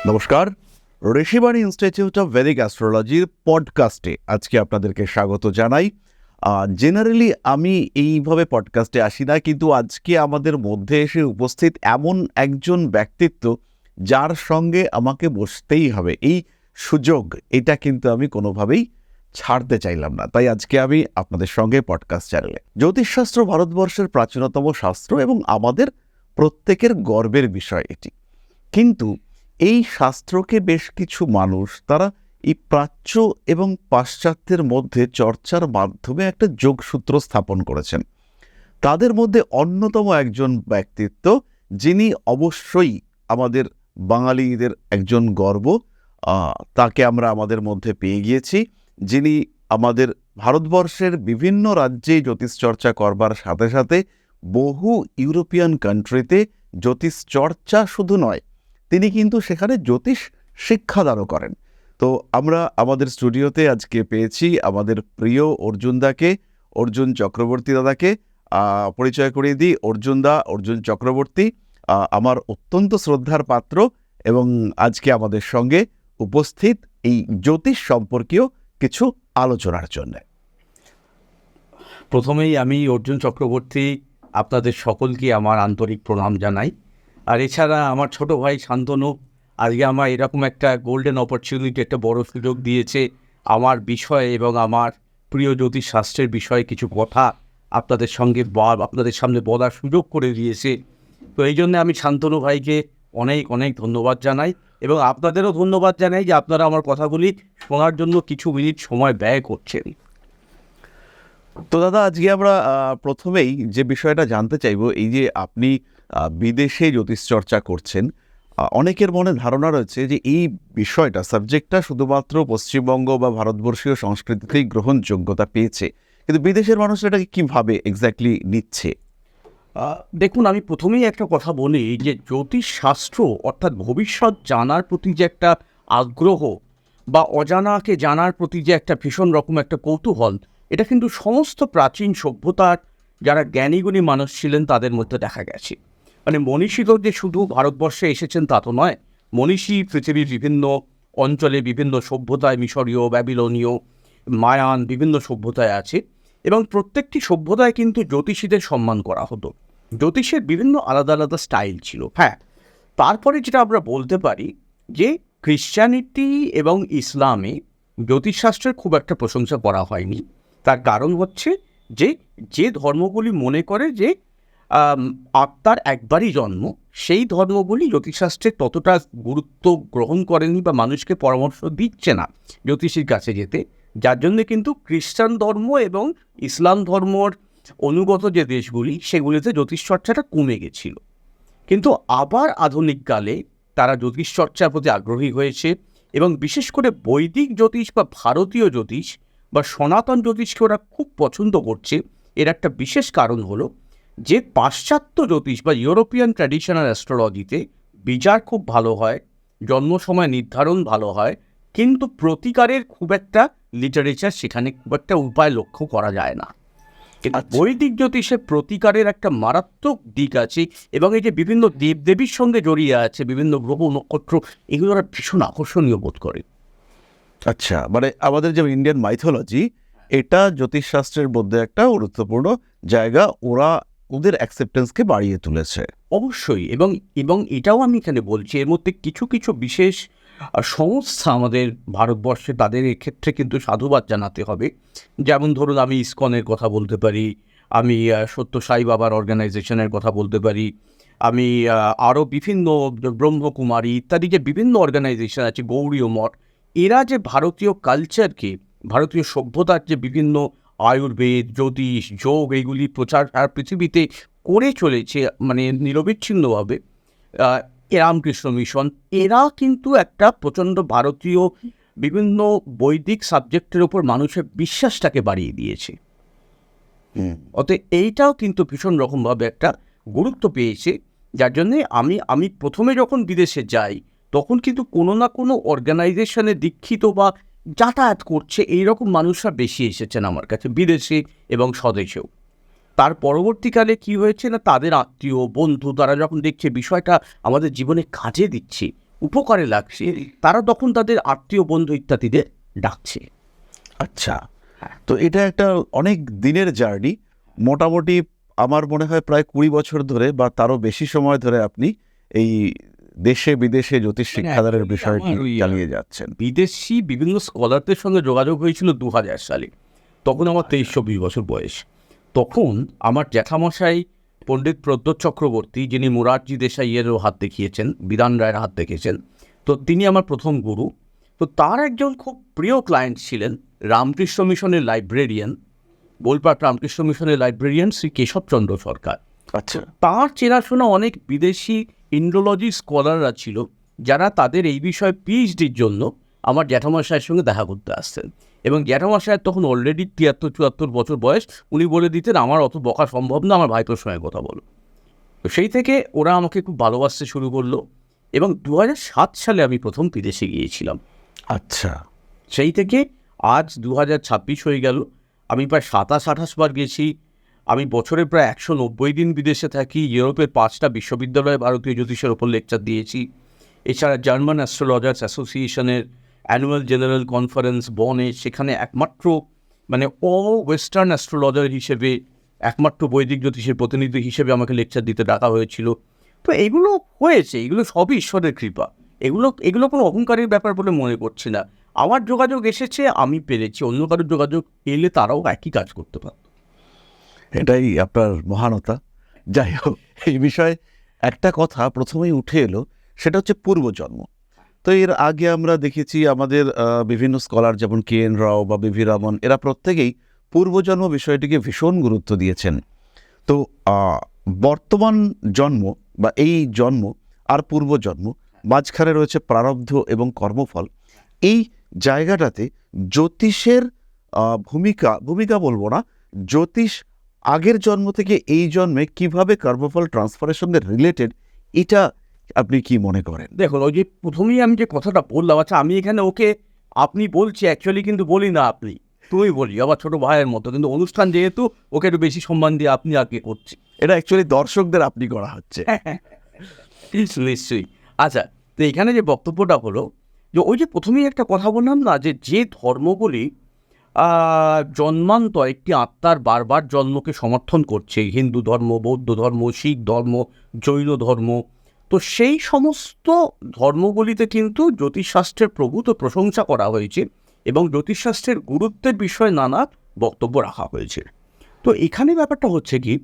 নমস্কার, Rishibani institute of Vedic অ্যাস্ট্রোলজির পডকাস্টে আজকে আপনাদেরকে স্বাগত জানাই। জেনারেলি আমি এইভাবে পডকাস্টে আসি না, কিন্তু আজকে আমাদের মধ্যে এসে উপস্থিত এমন একজন ব্যক্তিত্ব যার সঙ্গে আমাকে বসতেই হবে, এই সুযোগ এটা কিন্তু আমি কোনোভাবেই ছাড়তে চাইলাম না। তাই আজকে আমি আপনাদের সঙ্গে পডকাস্ট চ্যানেলে জ্যোতিষশাস্ত্র ভারতবর্ষের প্রাচীনতম শাস্ত্র এবং আমাদের প্রত্যেকের গর্বের বিষয় এটি। কিন্তু এই শাস্ত্রকে বেশ কিছু মানুষ তারা এই প্রাচ্য এবং পাশ্চাত্যের মধ্যে চর্চার মাধ্যমে একটা যোগসূত্র স্থাপন করেছেন। তাদের মধ্যে অন্যতম একজন ব্যক্তিত্ব, যিনি অবশ্যই আমাদের বাঙালিদের একজন গর্ব। তাকে আমরা আমাদের মধ্যে পেয়ে গিয়েছি, যিনি আমাদের ভারতবর্ষের বিভিন্ন রাজ্যে জ্যোতিষ চর্চা করবার সাথে সাথে বহু ইউরোপিয়ান কান্ট্রিতে জ্যোতিষ চর্চা শুধু নয়, তিনি কিন্তু সেখানে জ্যোতিষ শিক্ষাদানও করেন। তো আমরা আমাদের স্টুডিওতে আজকে পেয়েছি আমাদের প্রিয় অর্জুনদাকে, অর্জুন চক্রবর্তী দাদাকে। পরিচয় করিয়ে দিই, অর্জুন চক্রবর্তী আমার অত্যন্ত শ্রদ্ধার পাত্র এবং আজকে আমাদের সঙ্গে উপস্থিত এই জ্যোতিষ সম্পর্কীয় কিছু আলোচনার জন্য। প্রথমেই আমি অর্জুন চক্রবর্তী আপনাদের সকলকে আমার আন্তরিক প্রণাম জানাই। আর এছাড়া আমার ছোট ভাই শান্তনু আজকে আমার এরকম একটা গোল্ডেন অপরচুনিটি, একটা বড় সুযোগ দিয়েছে আমার বিষয়ে এবং আমার প্রিয় জ্যোতিষ শাস্ত্রের বিষয়ে কিছু কথা আপনাদের সঙ্গে আপনাদের সামনে বলার সুযোগ করে দিয়েছে। তো এই জন্য আমি শান্তনু ভাইকে অনেক অনেক ধন্যবাদ জানাই এবং আপনাদেরও ধন্যবাদ জানাই যে আপনারা আমার কথাগুলি শোনার জন্য কিছু মিনিট সময় ব্যয় করছেন। তো দাদা, আজকে আমরা প্রথমেই যে বিষয়টা জানতে চাইব, এই যে আপনি বিদেশে জ্যোতিষ চর্চা করছেন, অনেকের মনে ধারণা রয়েছে যে এই বিষয়টা, সাবজেক্টটা শুধুমাত্র পশ্চিমবঙ্গ বা ভারতবর্ষীয় সংস্কৃতিতেই গ্রহণযোগ্যতা পেয়েছে, কিন্তু বিদেশের মানুষ এটাকে কীভাবে এক্স্যাক্টলি নিচ্ছে? দেখুন, আমি প্রথমেই একটা কথা বলি যে জ্যোতিষ শাস্ত্র অর্থাৎ ভবিষ্যৎ জানার প্রতি যে একটা আগ্রহ বা অজানাকে জানার প্রতি যে একটা ভীষণ রকম একটা কৌতূহল, এটা কিন্তু সমস্ত প্রাচীন সভ্যতার যারা জ্ঞানীগুণী মানুষ ছিলেন তাদের মধ্যে দেখা গেছে। মানে মনীষী তো যে শুধু ভারতবর্ষে এসেছেন তা তো নয়, মনীষী পৃথিবীর বিভিন্ন অঞ্চলে বিভিন্ন সভ্যতায়, মিশরীয়, ব্যাবিলনীয়, মায়ান, বিভিন্ন সভ্যতায় আছে এবং প্রত্যেকটি সভ্যতায় কিন্তু জ্যোতিষীদের সম্মান করা হতো। জ্যোতিষের বিভিন্ন আলাদা আলাদা স্টাইল ছিল। হ্যাঁ, তারপরে যেটা আমরা বলতে পারি যে খ্রিশ্চানিটি এবং ইসলামে জ্যোতিষশাস্ত্রের খুব একটা প্রশংসা করা হয়নি। তার কারণ হচ্ছে যে ধর্মগুলি মনে করে যে আত্মার একবারই জন্ম, সেই ধর্মগুলি জ্যোতিষশাস্ত্রের ততটা গুরুত্ব গ্রহণ করেনি বা মানুষকে পরামর্শ দিচ্ছে না জ্যোতিষীর কাছে যেতে, যার জন্যে কিন্তু খ্রিস্টান ধর্ম এবং ইসলাম ধর্মর অনুগত যে দেশগুলি সেগুলিতে জ্যোতিষচর্চাটা কমে গেছিল। কিন্তু আবার আধুনিককালে তারা জ্যোতিষচর্চার প্রতি আগ্রহী হয়েছে এবং বিশেষ করে বৈদিক জ্যোতিষ বা ভারতীয় জ্যোতিষ বা সনাতন জ্যোতিষকে ওরা খুব পছন্দ করছে। এর একটা বিশেষ কারণ হলো যে পাশ্চাত্য জ্যোতিষ বা ইউরোপিয়ান ট্র্যাডিশনাল অ্যাস্ট্রোলজিতে বিচার খুব ভালো হয়, জন্ম সময় নির্ধারণ ভালো হয়, কিন্তু প্রতিকারের খুব একটা লিটারেচার সেখানে খুব একটা উপায় লক্ষ্য করা যায় না। বৈদিক জ্যোতিষে প্রতিকারের একটা মারাত্মক দিক আছে এবং এই যে বিভিন্ন দেবদেবীর সঙ্গে জড়িয়ে আছে, বিভিন্ন গ্রহ নক্ষত্র, এগুলো ওরা ভীষণ আকর্ষণীয় বোধ করে। আচ্ছা, মানে আমাদের যে ইন্ডিয়ান মাইথোলজি, এটা জ্যোতিষশাস্ত্রের মধ্যে একটা গুরুত্বপূর্ণ জায়গা, ওদের অ্যাকসেপ্টেন্সকে বাড়িয়ে তুলেছে। অবশ্যই, এবং এটাও আমি এখানে বলছি, এর মধ্যে কিছু কিছু বিশেষ সংস্থা আমাদের ভারতবর্ষে, তাদের এক্ষেত্রে কিন্তু সাধুবাদ জানাতে হবে। যেমন ধরুন, আমি ইসকনের কথা বলতে পারি, আমি সত্য সাই বাবার অর্গানাইজেশনের কথা বলতে পারি, আমি আরও বিভিন্ন ব্রহ্মকুমারী ইত্যাদি যে বিভিন্ন অর্গানাইজেশন আছে, গৌড়ীয় মঠ, এরা যে ভারতীয় কালচারকে, ভারতীয় সভ্যতার যে বিভিন্ন আয়ুর্বেদ, জ্যোতিষ, যোগ, এইগুলি প্রচার সারা পৃথিবীতে করে চলেছে মানে নিরবিচ্ছিন্নভাবে, রামকৃষ্ণ মিশন, এরা কিন্তু একটা প্রচণ্ড ভারতীয় বিভিন্ন বৈদিক সাবজেক্টের ওপর মানুষের বিশ্বাসটাকে বাড়িয়ে দিয়েছে। অতএব এইটাও কিন্তু ভীষণ রকমভাবে একটা গুরুত্ব পেয়েছে, যার জন্যে আমি প্রথমে যখন বিদেশে যাই তখন কিন্তু কোনো না কোনো অর্গানাইজেশনে দীক্ষিত বা যাতায়াত করছে এইরকম মানুষরা বেশি এসেছেন আমার কাছে, বিদেশে এবং স্বদেশেও। তার পরবর্তীকালে কি হয়েছে না, তাদের আত্মীয় বন্ধু তারা যখন দেখছে বিষয়টা আমাদের জীবনে কাজে দিচ্ছে, উপকারে লাগছে, তারা তখন তাদের আত্মীয় বন্ধু ইত্যাদিদের ডাকছে। আচ্ছা, তো এটা একটা অনেক দিনের জার্নি। মোটামুটি আমার মনে হয় প্রায় 20 বছর ধরে বা তারও বেশি সময় ধরে আপনি এই দেশে বিদেশে জ্যোতিষ শিক্ষাদানের actually বিষয়টি আমার ওই, চালিয়ে যাচ্ছেন। বিদেশি বিভিন্ন স্কলারদের সঙ্গে যোগাযোগ হয়েছিল 2000 সালে। তখন আমার 23-24 বছর বয়স। তখন আমার জ্যাঠামশাই পণ্ডিত প্রদ্যোৎ চক্রবর্তী, যিনি মোরারজি দেশাইয়েরও হাত দেখিয়েছেন, বিধান রায়ের হাত দেখেছেন, তো তিনি আমার প্রথম গুরু। তো তার একজন খুব প্রিয় ক্লায়েন্ট ছিলেন রামকৃষ্ণ মিশনের লাইব্রেরিয়ান, বোলপাট রামকৃষ্ণ মিশনের লাইব্রেরিয়ান শ্রী কেশবচন্দ্র সরকার। আচ্ছা, তাঁর চেনাশোনা অনেক বিদেশি ইন্ডোলজি স্কলাররা ছিল, যারা তাদের এই বিষয়ে পিএইচডির জন্য আমার জ্যাঠামশাইয়ের সঙ্গে দেখা করতে আসতেন। এবং জ্যাঠামশাইয়ের তখন অলরেডি 73-74 বছর বয়স। উনি বলে দিতেন, আমার অত বকা সম্ভব না, আমার ভাইপোর সঙ্গে কথা বলো। তো সেই থেকে ওরা আমাকে খুব ভালোবাসতে শুরু করলো, এবং 2007 সালে আমি প্রথম বিদেশে গিয়েছিলাম। আচ্ছা, সেই থেকে আজ 2026 হয়ে গেল। আমি প্রায় 27-28 বার গেছি। আমি বছরে প্রায় 190 দিন বিদেশে থাকি। ইউরোপের 5টা বিশ্ববিদ্যালয়ে ভারতীয় জ্যোতিষের ওপর লেকচার দিয়েছি। এছাড়া জার্মান অ্যাস্ট্রোলজার্স অ্যাসোসিয়েশনের অ্যানুয়াল জেনারেল কনফারেন্স বনে, সেখানে একমাত্র মানে ওয়েস্টার্ন অ্যাস্ট্রোলজার হিসেবে, একমাত্র বৈদিক জ্যোতিষের প্রতিনিধি হিসেবে আমাকে লেকচার দিতে ডাকা হয়েছিল। তো এগুলো হয়েছে, এগুলো সবই ঈশ্বরের কৃপা। এগুলো কোনো অহংকারের ব্যাপার বলে মনে করছি না। আমার যোগাযোগ এসেছে, আমি পেরেছি। অন্য কারোর যোগাযোগ এলে তারাও একই কাজ করতে পারত। এটাই আপনার মহানতা। যাই হোক, এই বিষয়ে একটা কথা প্রথমেই উঠে এলো, সেটা হচ্ছে পূর্বজন্ম। তো এর আগে আমরা দেখেছি আমাদের বিভিন্ন স্কলার যেমন KN রাও বা BV রামন, এরা প্রত্যেকেই পূর্বজন্ম বিষয়টিকে ভীষণ গুরুত্ব দিয়েছেন। তো বর্তমান জন্ম বা এই জন্ম আর পূর্বজন্ম, মাঝখানে রয়েছে প্রারব্ধ এবং কর্মফল। এই জায়গাটাতে জ্যোতিষের ভূমিকা বলবো না, জ্যোতিষ আগের জন্ম থেকে এই জন্মে কিভাবে কর্মফল ট্রান্সফারের সঙ্গে রিলেটেড, এটা আপনি কি মনে করেন? দেখুন, ওই যে প্রথমেই আমি যে কথাটা বললাম, আচ্ছা আমি এখানে ওকে আপনি বলছি, অ্যাকচুয়ালি কিন্তু বলি না আপনি, তুমি বলি, আবার ছোটো ভাইয়ের মতো। কিন্তু অনুষ্ঠান যেহেতু, ওকে একটু বেশি সম্মান দিয়ে আপনি আগে করছি। এটা অ্যাকচুয়ালি দর্শকদের আপনি করা হচ্ছে। নিশ্চয়ই। আচ্ছা, তো এখানে যে বক্তব্যটা হলো, যে ওই যে প্রথমেই একটা কথা বললাম না, যে ধর্মগুলি জন্মান্তর একটি আত্মার বারবার জন্মকে সমর্থন করছে, হিন্দু ধর্ম, বৌদ্ধ ধর্ম, শিখ ধর্ম, জৈন ধর্ম, তো সেই সমস্ত ধর্মগুলিতে কিন্তু জ্যোতিষশাস্ত্রের প্রভূত প্রশংসা করা হয়েছে এবং জ্যোতিষশাস্ত্রের গুরুত্বের বিষয়ে নানা বক্তব্য রাখা হয়েছে। তো এখানে ব্যাপারটা হচ্ছে কি,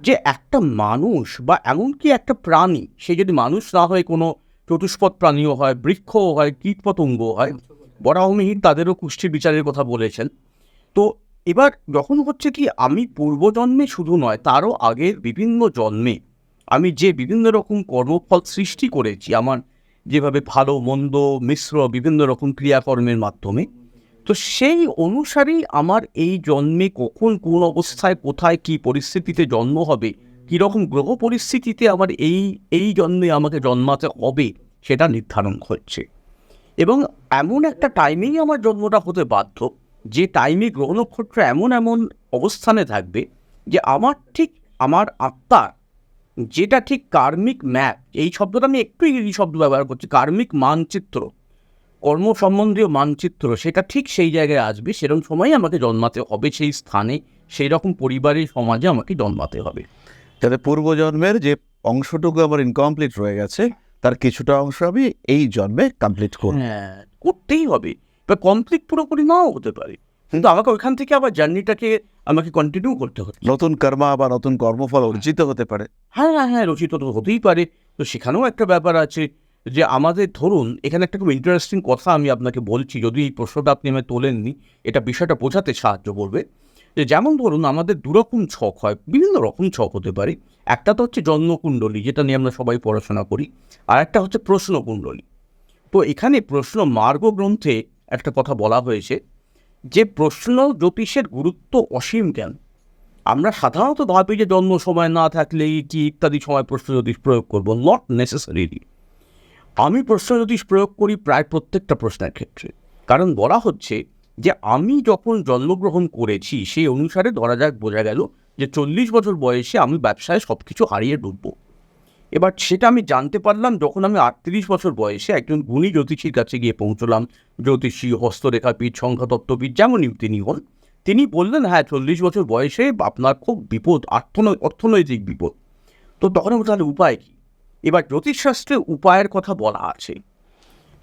যে একটা মানুষ বা এমনকি একটা প্রাণী, সে যদি মানুষ না হয়, কোনো চতুষ্পদ প্রাণীও হয়, বৃক্ষও হয়, কীটপতঙ্গও হয়, বরাহমিহির তাদেরও কুষ্ঠির বিচারের কথা বলেছেন। তো এবার যখন হচ্ছে কি, আমি পূর্বজন্মে শুধু নয়, তারও আগের বিভিন্ন জন্মে আমি যে বিভিন্ন রকম কর্মফল সৃষ্টি করেছি, আমার যেভাবে ভালো মন্দ মিশ্র বিভিন্ন রকম ক্রিয়াকর্মের মাধ্যমে, তো সেই অনুসারেই আমার এই জন্মে কখন কোন অবস্থায় কোথায় কী পরিস্থিতিতে জন্ম হবে, কীরকম গ্রহ পরিস্থিতিতে আমার এই জন্মে আমাকে জন্মাতে হবে, সেটা নির্ধারণ হচ্ছে। এবং এমন একটা টাইমেই আমার জন্মটা হতে বাধ্য, যে টাইমে গ্রহ নক্ষত্র এমন এমন অবস্থানে থাকবে, যে আমার আত্মার যেটা ঠিক কার্মিক ম্যাপ, এই শব্দটা আমি একটু ইংরেজি শব্দ ব্যবহার করছি, কার্মিক মানচিত্র, কর্ম সম্বন্ধীয় মানচিত্র, সেটা ঠিক সেই জায়গায় আসবে। সেরকম সময়ই আমাকে জন্মাতে হবে, সেই স্থানে, সেই রকম পরিবারের সমাজে আমাকে জন্মাতে হবে। যাতে পূর্বজন্মের যে অংশটুকু আমার ইনকমপ্লিট রয়ে গেছে, তার কিছুটা অংশ আমি এই জন্মে কমপ্লিট করব। হ্যাঁ, করতেই হবে। বা কমপ্লিট পুরোপুরি নাও হতে পারে, কিন্তু আমাকে ওইখান থেকে আবার জার্নিটাকে আমাকে কন্টিনিউ করতে হবে। নতুন কর্মা বা নতুন কর্মফল অর্জিত হতে পারে। হ্যাঁ, রচিত তো হতেই পারে। তো সেখানেও একটা ব্যাপার আছে, যে আমাদের ধরুন, এখানে একটা খুব ইন্টারেস্টিং কথা আমি আপনাকে বলছি, যদি এই প্রশ্নটা আপনি আমায় তোলেননি, এটা বিষয়টা বোঝাতে সাহায্য করবে। যে যেমন ধরুন, আমাদের দুরকম ছক হয়, বিভিন্ন রকম ছক হতে পারে। একটা তো হচ্ছে জন্মকুণ্ডলী, যেটা নিয়ে আমরা সবাই পড়াশোনা করি, আর একটা হচ্ছে প্রশ্নকুণ্ডলী। তো এখানে প্রশ্ন মার্গ গ্রন্থে একটা কথা বলা হয়েছে, যে প্রশ্ন জ্যোতিষের গুরুত্ব অসীম কেন। আমরা সাধারণত ভাবি যে জন্ম সময় না থাকলেই কি ইত্যাদি সময় প্রশ্ন জ্যোতিষ প্রয়োগ করবো, নট নেসেসারিলি। আমি প্রশ্ন জ্যোতিষ প্রয়োগ করি প্রায় প্রত্যেকটা প্রশ্নের ক্ষেত্রে। কারণ বলা হচ্ছে যে আমি যখন জন্মগ্রহণ করেছি, সেই অনুসারে ধরা যাক বোঝা গেল যে 40 বছর বয়সে আমি ব্যবসায় সব কিছু হারিয়ে ডুববো, এবার সেটা আমি জানতে পারলাম যখন আমি 38 বছর বয়সে একজন গুণী জ্যোতিষীর কাছে গিয়ে পৌঁছলাম। জ্যোতিষী, হস্তরেখাবিদ, সংখ্যাতত্ত্ববিদ যেমনই তিনি হন, তিনি বললেন, হ্যাঁ 40 বছর বয়সে আপনার খুব বিপদ, অর্থনৈতিক বিপদ। তো তখন আমি তাহলে উপায় কী? এবার জ্যোতিষশাস্ত্রে উপায়ের কথা বলা আছে।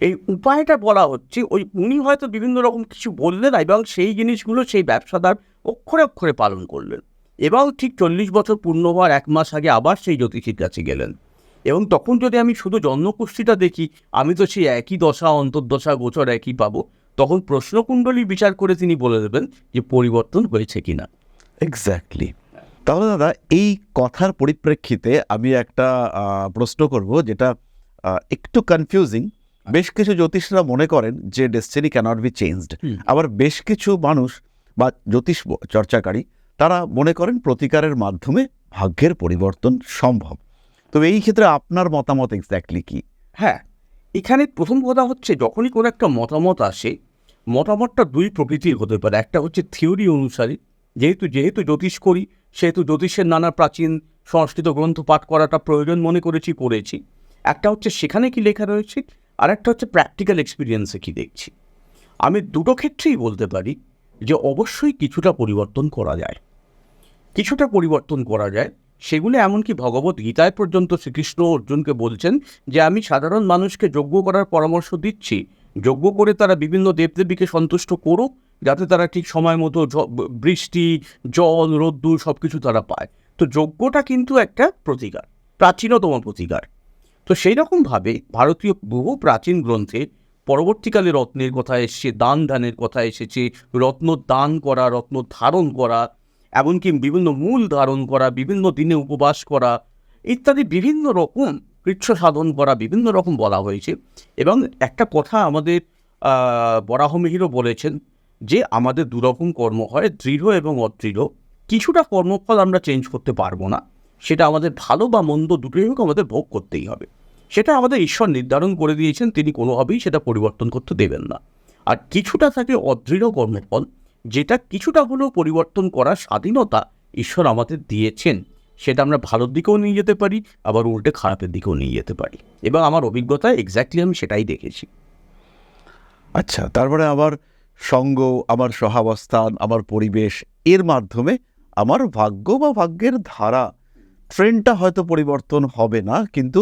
এই উপায়টা বলা হচ্ছে, উনি হয়তো বিভিন্ন রকম কিছু বললেন এবং সেই জিনিসগুলো সেই ব্যবসাদার অক্ষরে অক্ষরে পালন করলেন, এবং ঠিক 40 বছর পূর্ণ হওয়ার 1 মাস আগে আবার সেই জ্যোতিষীর কাছে গেলেন। এবং তখন যদি আমি শুধু জন্মকুষ্ঠিটা দেখি, আমি তো সেই একই দশা, অন্তর্দশা, গোচর একই পাবো। তখন প্রশ্নকুণ্ডলী বিচার করে তিনি বলে দেবেন যে পরিবর্তন হয়েছে কিনা। এক্স্যাক্টলি। তাহলে দাদা, এই কথার পরিপ্রেক্ষিতে আমি একটা প্রশ্ন করব, যেটা একটু কনফিউজিং। বেশ কিছু জ্যোতিষরা মনে করেন যে ডেস্টিনি ক্যানট বি চেঞ্জড, আবার বেশ কিছু মানুষ বা জ্যোতিষ চর্চাকারী তারা মনে করেন প্রতিকারের মাধ্যমে ভাগ্যের পরিবর্তন সম্ভব। তো এই ক্ষেত্রে আপনার মতামত এক্স্যাক্টলি কি? হ্যাঁ, এখানে প্রথম কথা হচ্ছে, যখনই কোনো একটা মতামত আসে, মতামতটা দুই প্রকৃতির হতে পারে। একটা হচ্ছে থিওরি অনুসারে, যেহেতু জ্যোতিষ করি, সেহেতু জ্যোতিষের নানা প্রাচীন সংস্কৃত গ্রন্থ পাঠ করাটা প্রয়োজন মনে করেছি, পড়েছি। একটা হচ্ছে সেখানে কি লেখা রয়েছে, আর একটা হচ্ছে প্র্যাকটিক্যাল এক্সপিরিয়েন্সে কি দেখছি। আমি দুটো ক্ষেত্রেই বলতে পারি যে অবশ্যই কিছুটা পরিবর্তন করা যায়। কিছুটা পরিবর্তন করা যায়, সেগুলো এমনকি ভগবত গীতায় পর্যন্ত শ্রীকৃষ্ণ অর্জুনকে বলছেন যে আমি সাধারণ মানুষকে যজ্ঞ করার পরামর্শ দিচ্ছি, যজ্ঞ করে তারা বিভিন্ন দেবদেবীকে সন্তুষ্ট করুক, যাতে তারা ঠিক সময় মতো বৃষ্টি, জল, রোদ্দুর সব কিছু তারা পায়। তো যজ্ঞটা কিন্তু একটা প্রতিকার, প্রাচীনতম প্রতিকার। তো সেই রকমভাবে ভারতীয় বহু প্রাচীন গ্রন্থে পরবর্তীকালে রত্নের কথা এসেছে, দান ধ্যানের কথা এসেছে, রত্ন দান করা, রত্ন ধারণ করা, এমনকি বিভিন্ন মূল ধারণ করা, বিভিন্ন দিনে উপবাস করা ইত্যাদি বিভিন্ন রকম কৃচ্ছ সাধন করা, বিভিন্ন রকম বলা হয়েছে। এবং একটা কথা আমাদের বরাহমিহিরও বলেছেন যে আমাদের দুরকম কর্ম হয়, দৃঢ় এবং অদৃঢ়। কিছুটা কর্মফল আমরা চেঞ্জ করতে পারবো না, সেটা আমাদের ভালো বা মন্দ দুটোই হোক আমাদের ভোগ করতেই হবে। সেটা আমাদের ঈশ্বর নির্ধারণ করে দিয়েছেন, তিনি কোনোভাবেই সেটা পরিবর্তন করতে দেবেন না। আর কিছুটা থাকে অদৃঢ় কর্মফল, যেটা কিছুটা হলেও পরিবর্তন করার স্বাধীনতা ঈশ্বর আমাদের দিয়েছেন। সেটা আমরা ভালোর দিকেও নিয়ে যেতে পারি, আবার উল্টে খারাপের দিকেও নিয়ে যেতে পারি। এবং আমার অভিজ্ঞতায় এক্স্যাক্টলি আমি সেটাই দেখেছি। আচ্ছা, তারপরে আমার সঙ্গ, আমার সহাবস্থান, আমার পরিবেশ, এর মাধ্যমে আমার ভাগ্য বা ভাগ্যের ধারা, ট্রেন্ডটা হয়তো পরিবর্তন হবে না, কিন্তু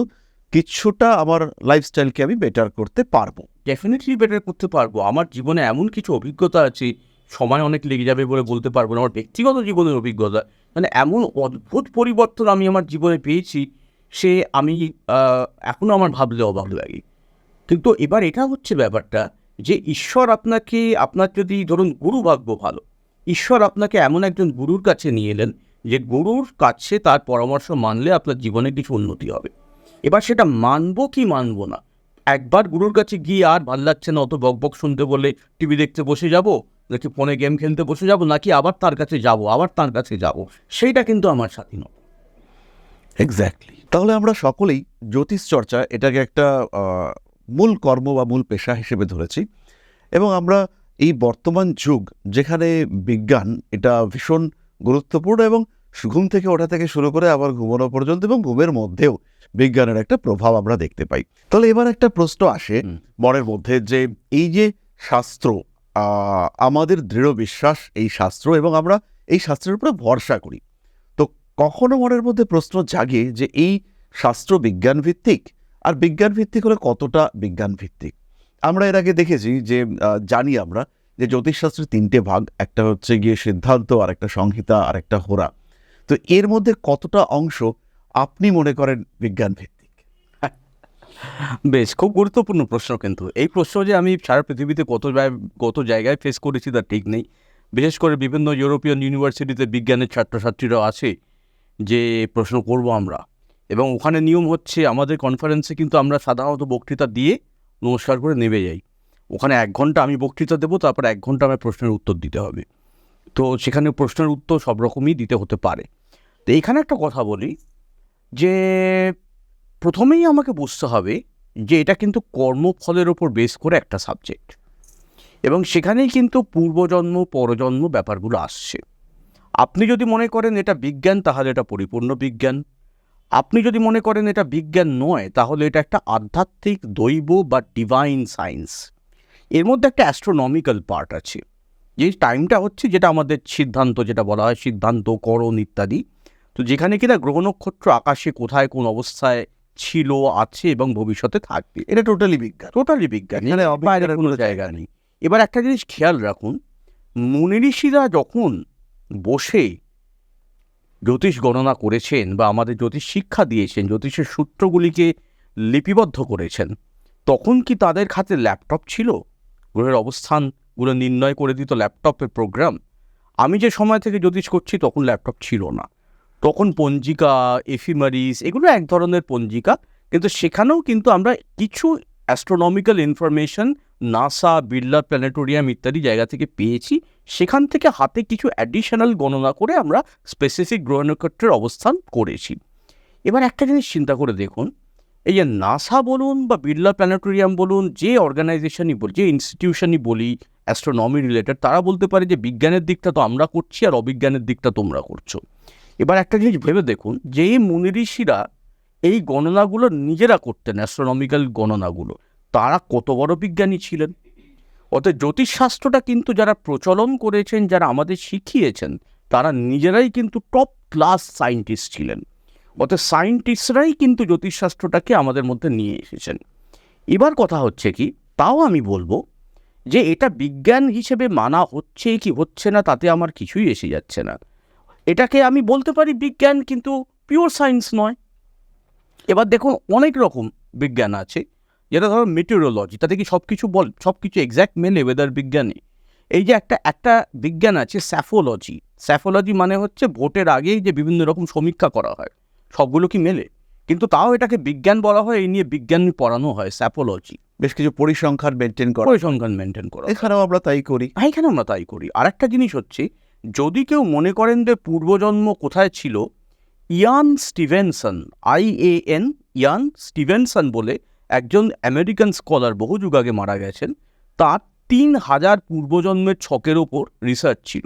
কিছুটা আমার লাইফস্টাইলকে আমি বেটার করতে পারবো। ডেফিনেটলি বেটার করতে পারবো। আমার জীবনে এমন কিছু অভিজ্ঞতা আছে, সময় অনেক লেগে যাবে বলে বলতে পারবো না, আমার ব্যক্তিগত জীবনের অভিজ্ঞতা, মানে এমন অদ্ভুত পরিবর্তন আমি আমার জীবনে পেয়েছি, সে আমি এখনও আমার ভাবলে অবাক লাগে। কিন্তু এবার এটা হচ্ছে ব্যাপারটা যে ঈশ্বর আপনাকে, আপনার যদি ধরুন গুরু ভাগ্য ভালো, ঈশ্বর আপনাকে এমন একজন গুরুর কাছে নিয়ে এলেন যে গুরুর কাছে তার পরামর্শ মানলে আপনার জীবনে কিছু উন্নতি হবে। এবার সেটা মানবো কি মানবো না, একবার গুরুর কাছে গিয়ে আর ভাল লাগছে না অত বকবক শুনতে বলে টিভি দেখতে বসে যাব, নাকি ফোনে গেম খেলতে বসে যাব, নাকি আবার তার কাছে যাব, সেইটা কিন্তু আমার স্বাধীনতা। এক্স্যাক্টলি। তাহলে আমরা সকলেই জ্যোতিষ চর্চা এটাকে একটা মূল কর্ম বা মূল পেশা হিসেবে ধরেছি, এবং আমরা এই বর্তমান যুগ যেখানে বিজ্ঞান এটা ভীষণ গুরুত্বপূর্ণ, এবং ঘুম থেকে ওঠা থেকে শুরু করে আবার ঘুমানো পর্যন্ত, এবং ঘুমের মধ্যেও বিজ্ঞানের একটা প্রভাব আমরা দেখতে পাই। তাহলে এবার একটা প্রশ্ন আসে মনের মধ্যে, যে এই যে শাস্ত্র, আমাদের দৃঢ় বিশ্বাস এই শাস্ত্র, এবং আমরা এই শাস্ত্রের উপরে ভরসা করি, তো কখনো মনের মধ্যে প্রশ্ন জাগে যে এই শাস্ত্র বিজ্ঞান ভিত্তিক, আর বিজ্ঞান ভিত্তিক হলে কতটা বিজ্ঞান ভিত্তিক? আমরা এর আগে দেখেছি যে জানি আমরা যে জ্যোতিষশাস্ত্রের 3টে ভাগ, একটা হচ্ছে গিয়ে সিদ্ধান্ত, আর একটা সংহিতা, আর একটা হোরা। তো এর মধ্যে কতটা অংশ আপনি মনে করেন বিজ্ঞান ভিত্তিক? বেশ, খুব গুরুত্বপূর্ণ প্রশ্ন। কিন্তু এই প্রশ্ন যে আমি সারা পৃথিবীতে কত জায়গায় ফেস করেছি তার ঠিক নেই। বিশেষ করে বিভিন্ন ইউরোপিয়ান ইউনিভার্সিটিতে বিজ্ঞানের ছাত্রছাত্রীরাও আছে যে প্রশ্ন করব আমরা, এবং ওখানে নিয়ম হচ্ছে আমাদের কনফারেন্সে কিন্তু আমরা সাধারণত বক্তৃতা দিয়ে নমস্কার করে নেমে যাই। ওখানে 1 ঘন্টা আমি বক্তৃতা দেবো, তারপর 1 ঘন্টা আমার প্রশ্নের উত্তর দিতে হবে। তো সেখানে প্রশ্নের উত্তর সব রকমই দিতে হতে পারে। তো এইখানে একটা কথা বলি যে প্রথমেই আমাকে বুঝতে হবে যে এটা কিন্তু কর্মফলের ওপর বেস করে একটা সাবজেক্ট, এবং সেখানেই কিন্তু পূর্বজন্ম পরজন্ম ব্যাপারগুলো আসছে। আপনি যদি মনে করেন এটা বিজ্ঞান, তাহলে এটা পরিপূর্ণ বিজ্ঞান। আপনি যদি মনে করেন এটা বিজ্ঞান নয়, তাহলে এটা একটা আধ্যাত্মিক দৈব বা ডিভাইন সায়েন্স। এর মধ্যে একটা অ্যাস্ট্রোনমিক্যাল পার্ট আছে, যে টাইমটা হচ্ছে যেটা আমাদের সিদ্ধান্ত, যেটা বলা হয় সিদ্ধান্ত করণ ইত্যাদি। তো যেখানে কিনা গ্রহ নক্ষত্র আকাশে কোথায় কোন অবস্থায় ছিল, আছে এবং ভবিষ্যতে থাকবে, এটা টোটালি বিজ্ঞান। এখানে বাইরে অবিজ্ঞানের কোনো কোনো জায়গা নেই। এবার একটা জিনিস খেয়াল রাখুন, মুনি ঋষিরা যখন বসে জ্যোতিষ গণনা করেছেন বা আমাদের জ্যোতিষ শিক্ষা দিয়েছেন, জ্যোতিষের সূত্রগুলিকে লিপিবদ্ধ করেছেন, তখন কি তাদের হাতে ল্যাপটপ ছিল? গ্রহের অবস্থানগুলো নির্ণয় করে দিত ল্যাপটপের প্রোগ্রাম। আমি যে সময় থেকে জ্যোতিষ করছি তখন ল্যাপটপ ছিল না। তখন পঞ্জিকা, এফিমারিস, এগুলো এক ধরনের পঞ্জিকা, কিন্তু সেখানেও কিন্তু আমরা কিছু astronomical information NASA, Birla planetarium ইত্যাদি জায়গা থেকে পেয়েছি। সেখান থেকে হাতে কিছু অ্যাডিশনাল গণনা করে আমরা স্পেসিফিক গ্রহ নক্ষত্রের অবস্থান করেছি। এবার একটা জিনিস চিন্তা করে দেখুন, এই যে নাসা বলুন বা বিড়লা প্ল্যানেটোরিয়াম বলুন, যে অর্গানাইজেশনই বলি, যে ইনস্টিটিউশনই বলি অ্যাস্ট্রোনমি রিলেটেড, তারা বলতে পারে যে বিজ্ঞানের দিকটা তো আমরা করছি আর অবিজ্ঞানের দিকটা তোমরা করছো। এবার একটা জিনিস ভেবে দেখুন, যে মুনি ঋষিরা এই গণনাগুলো নিজেরা করতেন, অ্যাস্ট্রোনমিক্যাল গণনাগুলো, তারা কত বড় বিজ্ঞানী ছিলেন। অতএব জ্যোতিষশাস্ত্রটা কিন্তু যারা প্রচলন করেছেন, যারা আমাদের শিখিয়েছেন, তারা নিজেরাই কিন্তু টপ ক্লাস সায়েন্টিস্ট ছিলেন। অতএব সায়েন্টিস্টরাই কিন্তু জ্যোতিষশাস্ত্রটাকে আমাদের মধ্যে নিয়ে এসেছেন। এবার কথা হচ্ছে কি, তাও আমি বলবো যে এটা বিজ্ঞান হিসেবে মানা হচ্ছে কি হচ্ছে না তাতে আমার কিছুই এসে যাচ্ছে না। এটাকে আমি বলতে পারি বিজ্ঞান, কিন্তু পিওর সায়েন্স নয়। এবার দেখুন, অনেক রকম বিজ্ঞান আছে, যেটা ধরো মেটেরোলজি, তাতে কি সব কিছু এক্স্যাক্ট মেলে ওয়েদার বিজ্ঞানে? এই যে একটা বিজ্ঞান আছে স্যাফোলজি। স্যাফোলজি মানে হচ্ছে ভোটের আগেই যে বিভিন্ন রকম সমীক্ষা করা হয়, সবগুলো কি মেলে? কিন্তু তাও এটাকে বিজ্ঞান বলা হয়, এই নিয়ে বিজ্ঞান পড়ানো হয়, স্যাফোলজি। বেশ কিছু পরিসংখ্যান মেনটেন করা, পরিসংখ্যান মেনটেন করা হয়। এখানেও আমরা তাই করি। এখানে আমরা তাই করি। আর একটা জিনিস হচ্ছে, যদি কেউ মনে করেন যে পূর্বজন্ম কোথায় ছিল, ইয়ান স্টিভেনসন, IAN, ইয়ান স্টিভেনসন বলে একজন আমেরিকান স্কলার, বহু যুগ আগে মারা গেছেন, তার 3000 পূর্বজন্মের ছকের ওপর রিসার্চ ছিল।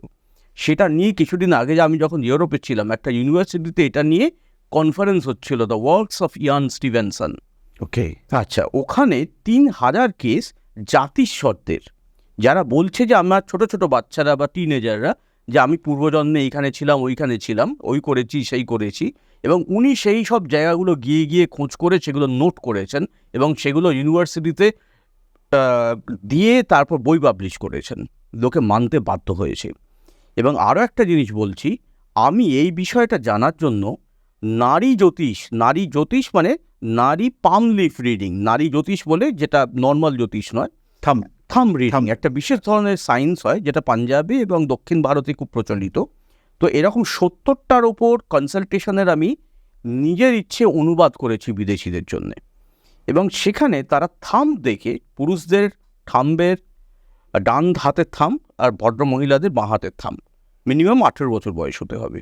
সেটা নিয়ে কিছুদিন আগে আমি যখন ইউরোপে ছিলাম, একটা ইউনিভার্সিটিতে এটা নিয়ে কনফারেন্স হচ্ছিল, the works of Ian Stevenson. Okay. আচ্ছা, ওখানে 3000 কেস জাতিস্বরদের, যারা বলছে যে আমার ছোট ছোট বাচ্চারা বা টিনেজাররা, যে আমি পূর্বজন্মে এইখানে ছিলাম, ওইখানে ছিলাম, ওই করেছি সেই করেছি, এবং উনি সেই সব জায়গাগুলো গিয়ে গিয়ে খোঁজ করে সেগুলো নোট করেছেন এবং সেগুলো ইউনিভার্সিটিতে দিয়ে তারপর বই পাবলিশ করেছেন। লোকে মানতে বাধ্য হয়েছে। এবং আরও একটা জিনিস বলছি, আমি এই বিষয়টা জানার জন্য নারী জ্যোতিষ মানে নারী পাম লিফ রিডিং, নারী জ্যোতিষ বলে, যেটা নর্মাল জ্যোতিষ নয়, থাম রিডিং, একটা বিশেষ ধরনের সায়েন্স হয় যেটা পাঞ্জাবে এবং দক্ষিণ ভারতে খুব প্রচলিত। তো এরকম 70টার ওপর কনসালটেশনের আমি নিজের ইচ্ছে অনুবাদ করেছি বিদেশিদের জন্যে। এবং সেখানে তারা থাম দেখে, পুরুষদের থাম্বের ডান হাতের থাম আর ভদ্র মহিলাদের বাঁ হাতের থাম, মিনিমাম 18 বছর বয়স হতে হবে,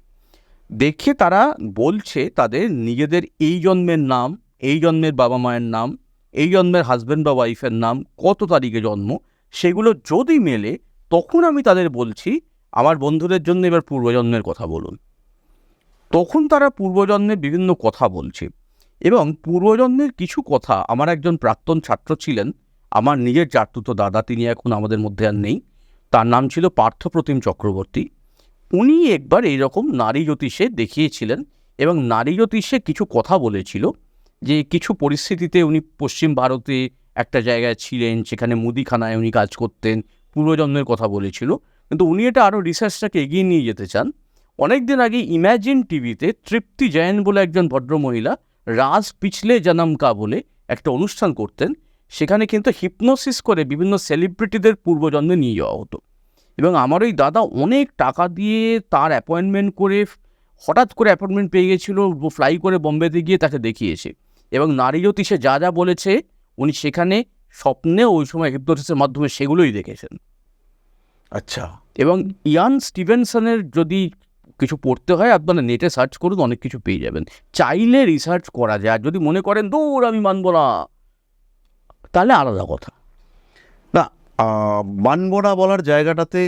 দেখে তারা বলছে তাদের নিজেদের এই জন্মের নাম, এই জন্মের বাবা মায়ের নাম, এই জন্মের হাজব্যান্ড বা ওয়াইফের নাম, কত তারিখে জন্ম, সেগুলো যদি মেলে, তখন আমি তাদের বলছি আমার বন্ধুদের জন্য এবার পূর্বজন্মের কথা বলুন। তখন তারা পূর্বজন্মের বিভিন্ন কথা বলছে। এবং পূর্বজন্মের কিছু কথা, আমার একজন প্রাক্তন ছাত্র ছিলেন, আমার নিজের চাতুর্থ দাদা, তিনি এখন আমাদের মধ্যে আর নেই, তার নাম ছিল পার্থপ্রতিম চক্রবর্তী। উনি একবার এইরকম নারী জ্যোতিষে দেখিয়েছিলেন এবং নারী জ্যোতিষে কিছু কথা বলেছিল, যে কিছু পরিস্থিতিতে উনি পশ্চিম ভারতে একটা জায়গায় ছিলেন, সেখানে মুদিখানায় উনি কাজ করতেন, পূর্বজন্মের কথা বলেছিল। কিন্তু উনি এটা আরও রিসার্চটাকে এগিয়ে নিয়ে যেতে চান। অনেক দিন আগে ইম্যাজিন টিভিতে তৃপ্তি জৈন বলে একজন ভদ্রমহিলা রাজ পিছলে জনম কা বলে একটা অনুষ্ঠান করতেন। সেখানে কিন্তু হিপনোসিস করে বিভিন্ন সেলিব্রিটিদের পূর্বজন্মে নিয়ে যাওয়া হতো। এবং আমার ওই দাদা অনেক টাকা দিয়ে তার অ্যাপয়েন্টমেন্ট করে, হঠাৎ করে অ্যাপয়েন্টমেন্ট পেয়ে গেছিল, ফ্লাই করে বোম্বেতে গিয়ে তাকে দেখিয়েছে। এবং নারী জ্যোতিষে যা যা বলেছে, উনি সেখানে স্বপ্নে ওই সময় হিপনোসিসের মাধ্যমে সেগুলোই দেখেছেন। আচ্ছা। এবং ইয়ান স্টিভেনসনের যদি কিছু পড়তে হয়, আপনারা নেটে সার্চ করুন, অনেক কিছু পেয়ে যাবেন। চাইলে রিসার্চ করা যায়। আর যদি মনে করেন দূর আমি মানব না, তাহলে আলাদা কথা। না, মানব না বলার জায়গাটাতে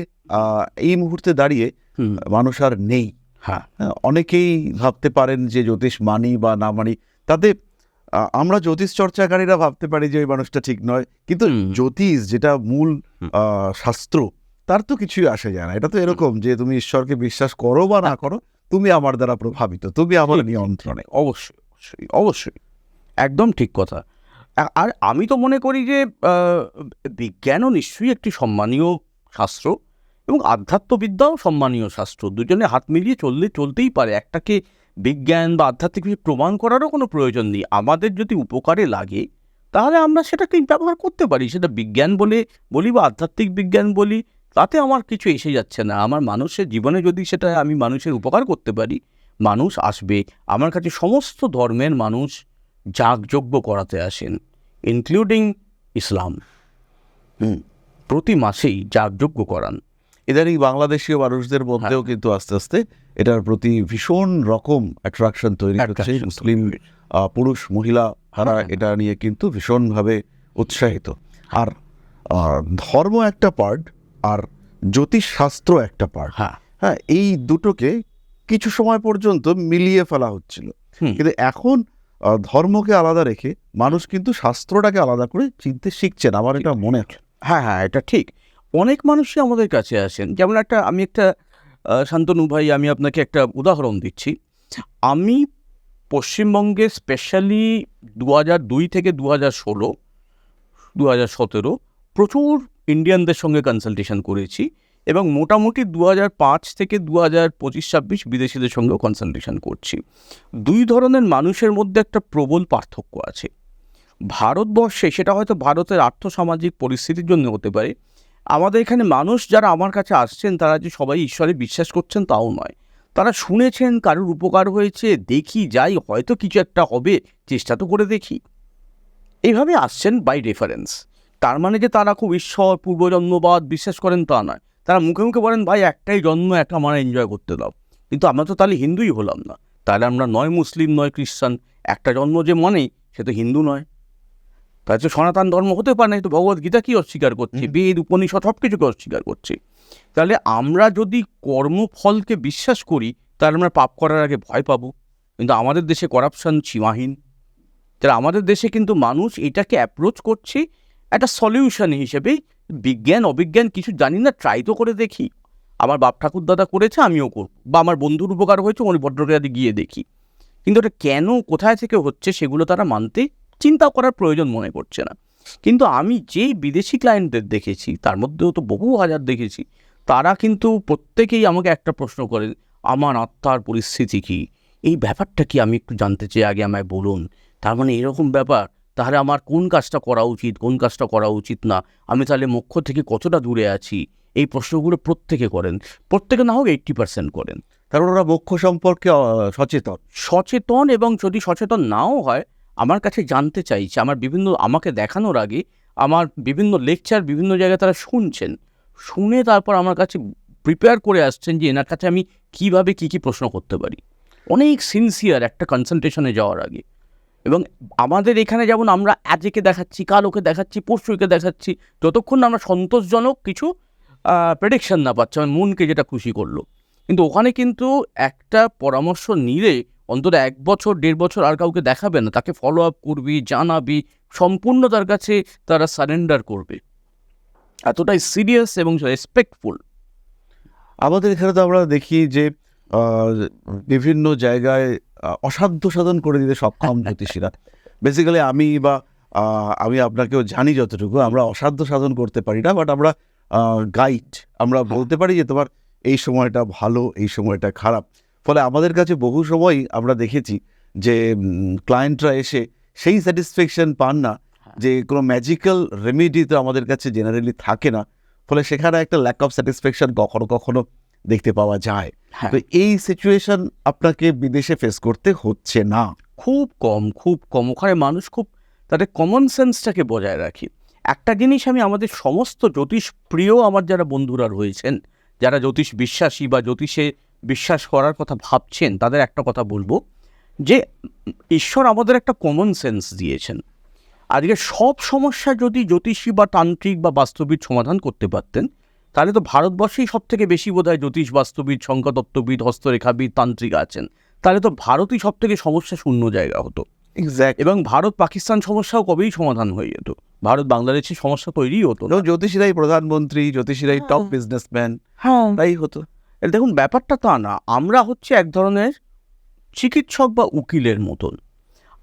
এই মুহূর্তে দাঁড়িয়ে মানুষ আর নেই। হ্যাঁ, অনেকেই ভাবতে পারেন যে জ্যোতিষ মানি বা না মানি, তাতে আমরা জ্যোতিষ চর্চাকারীরা ভাবতে পারি যে ওই মানুষটা ঠিক নয়, কিন্তু জ্যোতিষ যেটা মূল শাস্ত্র, তার তো কিছুই আসে যায় না। এটা তো এরকম যে তুমি ঈশ্বরকে বিশ্বাস করো বা না করো, তুমি আমার দ্বারা প্রভাবিত, তুমি আমার নিয়ন্ত্রণে। অবশ্যই অবশ্যই অবশ্যই, একদম ঠিক কথা। আর আমি তো মনে করি যে বিজ্ঞানও নিশ্চয়ই একটি সম্মানীয় শাস্ত্র এবং আধ্যাত্মবিদ্যাও সম্মানীয় শাস্ত্র। দুজনে হাত মিলিয়ে চলতেই পারে। একটাকে বিজ্ঞান বা আধ্যাত্মিক কিছু প্রমাণ করারও কোনো প্রয়োজন নেই। আমাদের যদি উপকারে লাগে তাহলে আমরা সেটাকে ব্যবহার করতে পারি। সেটা বিজ্ঞান বলি বা আধ্যাত্মিক বিজ্ঞান বলি, তাতে আমার কিছু এসে যাচ্ছে না। আমার মানুষের জীবনে যদি সেটা আমি মানুষের উপকার করতে পারি, মানুষ আসবে। আমার কাছে সমস্ত ধর্মের মানুষ যাগযজ্ঞ করাতে আসেন, ইনক্লুডিং ইসলাম। প্রতি মাসেই যাগযজ্ঞ করান। ইদানিং বাংলাদেশীয় মানুষদের মধ্যেও কিন্তু আস্তে আস্তে এটার প্রতি ভীষণ রকম অ্যাট্রাকশন তৈরি হচ্ছে। মুসলিম পুরুষ মহিলা তারা এটা নিয়ে কিন্তু ভীষণভাবে উৎসাহিত। আর ধর্ম একটা পার্ট আর জ্যোতিষশাস্ত্র একটা পার্ট। হ্যাঁ, এই দুটোকে কিছু সময় পর্যন্ত মিলিয়ে ফেলা হচ্ছিল, কিন্তু এখন ধর্মকে আলাদা রেখে মানুষ কিন্তু শাস্ত্রটাকে আলাদা করে চিনতে শিখছেন, আমার এটা মনে হয়। হ্যাঁ হ্যাঁ, এটা ঠিক। অনেক মানুষই আমাদের কাছে আসেন, যেমন আমি একটা শান্তনু ভাই, আমি আপনাকে একটা উদাহরণ দিচ্ছি। আমি পশ্চিমবঙ্গে স্পেশালি 2002 থেকে 2017 প্রচুর ইন্ডিয়ানদের সঙ্গে কনসালটেশন করেছি, এবং মোটামুটি 2005 থেকে 2025-26 বিদেশিদের সঙ্গেও কনসালটেশন করছি। দুই ধরনের মানুষের মধ্যে একটা প্রবল পার্থক্য আছে। ভারতবর্ষে, সেটা হয়তো ভারতের আর্থসামাজিক পরিস্থিতির জন্য হতে পারে, আমাদের এখানে মানুষ যারা আমার কাছে আসছেন তারা যে সবাই ঈশ্বরে বিশ্বাস করছেন তাও নয়। তারা শুনেছেন কারোর উপকার হয়েছে, দেখি যাই, হয়তো কিছু একটা হবে, চেষ্টা তো করে দেখি, এইভাবে আসছেন বাই রেফারেন্স। তার মানে যে তারা খুব ঈশ্বর পূর্বজন্মবাদ বিশ্বাস করেন তা নয়। তারা মুখে মুখে বলেন ভাই একটাই জন্ম, একটা আমার এনজয় করতে দাও। কিন্তু আমরা তো তাহলে হিন্দুই হলাম না, তাহলে আমরা নয় মুসলিম নয় খ্রিস্টান। একটা জন্ম যে মানে সে তো হিন্দু নয়, তাই তো সনাতন ধর্ম হতে পারে না। তো ভগবদ্গীতা কি অস্বীকার করছে, বেদ উপনিষদ সব কিছুকে অস্বীকার করছে। তাহলে আমরা যদি কর্মফলকে বিশ্বাস করি তাহলে আমরা পাপ করার আগে ভয় পাবো। কিন্তু আমাদের দেশে করাপশন সীমাহীন। তাহলে আমাদের দেশে কিন্তু মানুষ এটাকে অ্যাপ্রোচ করছে একটা সলিউশন হিসেবে। বিজ্ঞান অবিজ্ঞান কিছু জানি না, ট্রাই তো করে দেখি। আমার বাপ ঠাকুর দাদা করেছে, আমিও করব, বা আমার বন্ধুর উপকার হয়েছে উনি ভদ্রকালে গিয়ে দেখি। কিন্তু এটা কেন কোথায় থেকে হচ্ছে সেগুলো তারা মানতে চিন্তা করার প্রয়োজন মনে করছে না। কিন্তু আমি যেই বিদেশি ক্লায়েন্টদের দেখেছি, তার মধ্যেও তো বহু হাজার দেখেছি, তারা কিন্তু প্রত্যেকেই আমাকে একটা প্রশ্ন করেন, আমার আত্মার পরিস্থিতি কী, এই ব্যাপারটা কি আমি একটু জানতে চাই, আগে আমায় বলুন। তার মানে এরকম ব্যাপার, তাহলে আমার কোন কাজটা করা উচিত, কোন কাজটা করা উচিত না, আমি তাহলে মোক্ষ থেকে কতটা দূরে আছি, এই প্রশ্নগুলো প্রত্যেকে করেন। প্রত্যেকে না হোক 80% করেন। কারণ ওরা মোক্ষ সম্পর্কে সচেতন, এবং যদি সচেতন নাও হয় আমার কাছে জানতে চাইছে। আমাকে দেখানোর আগে আমার বিভিন্ন লেকচার বিভিন্ন জায়গায় তারা শুনে তারপর আমার কাছে প্রিপেয়ার করে আসছেন যে এনার কাছে আমি কীভাবে কী প্রশ্ন করতে পারি। অনেক সিনসিয়ার একটা কনসালটেশনে যাওয়ার আগে। এবং আমাদের এখানে যেমন আমরা আজকে দেখাচ্ছি, কাল ওকে দেখাচ্ছি, পরশুকে দেখাচ্ছি, যতক্ষণ না আমরা সন্তোষজনক কিছু প্রেডিকশন না পাচ্ছি, আমার মনকে যেটা খুশি করলো। কিন্তু ওখানে কিন্তু একটা পরামর্শ নিলে অন্তত 1 বছর 1.5 বছর আর কাউকে দেখাবে না, তাকে ফলো আপ করবি, জানাবি, সম্পূর্ণ তার কাছে তারা সারেন্ডার করবে। এতটাই সিরিয়াস এবং রেসপেক্টফুল। আমাদের এখানে তো আমরা দেখি যে বিভিন্ন জায়গায় অসাধ্য সাধন করে দিতে সক্ষম জ্যোতিষীরা। বেসিক্যালি আমি আপনাকেও জানি যতটুকু, আমরা অসাধ্য সাধন করতে পারি না, বাট আমরা গাইড, আমরা বলতে পারি যে তোমার এই সময়টা ভালো, এই সময়টা খারাপ। ফলে আমাদের কাছে বহু সময় আমরা দেখেছি যে ক্লায়েন্টরা এসে সেই স্যাটিসফ্যাকশন পান না, যে কোনো ম্যাজিক্যাল রেমেডি তো আমাদের কাছে জেনারেলি থাকে না। ফলে সেখানে একটা ল্যাক অফ স্যাটিসফ্যাকশন কখনো কখনো দেখতে পাওয়া যায়। তো এই সিচুয়েশন আপনাকে বিদেশে ফেস করতে হচ্ছে না? খুব কম। ওখানে মানুষ খুব তাদের কমন সেন্সটাকে বজায় রাখি। একটা জিনিস আমি আমাদের সমস্ত জ্যোতিষ প্রিয় আমার যারা বন্ধুরা রয়েছেন, যারা জ্যোতিষ বিশ্বাসী বা জ্যোতিষে বিশ্বাস করার কথা ভাবছেন, তাদের একটা কথা বলবো যে ঈশ্বর আমাদের একটা কমন সেন্স দিয়েছেন। আজকে সব সমস্যা যদি জ্যোতিষী বা তান্ত্রিক বা বাস্তবিক সমাধান করতে পারতেন, তাহলে তো ভারতবর্ষেই সব থেকে বেশি বোধহয় জ্যোতিষ বাস্তুবিদ, সংখ্যাতত্ত্ববিদ, হস্তরেখাবিদ, তান্ত্রিক আছেন। তাহলে তো ভারতই সব থেকে সমস্যা শূন্য জায়গা হতো, এক্স্যাক্ট। এবং ভারত পাকিস্তান সমস্যাও কবেই সমাধান হয়ে যেত, ভারত বাংলাদেশের সমস্যা তৈরিই হতো না। জ্যোতিষীরাই প্রধানমন্ত্রী, জ্যোতিষীরাই টপ বিজনেসম্যান, হ্যাঁ, তাই হতো। দেখুন ব্যাপারটা তা না, আমরা হচ্ছে এক ধরনের চিকিৎসক বা উকিলের মতন।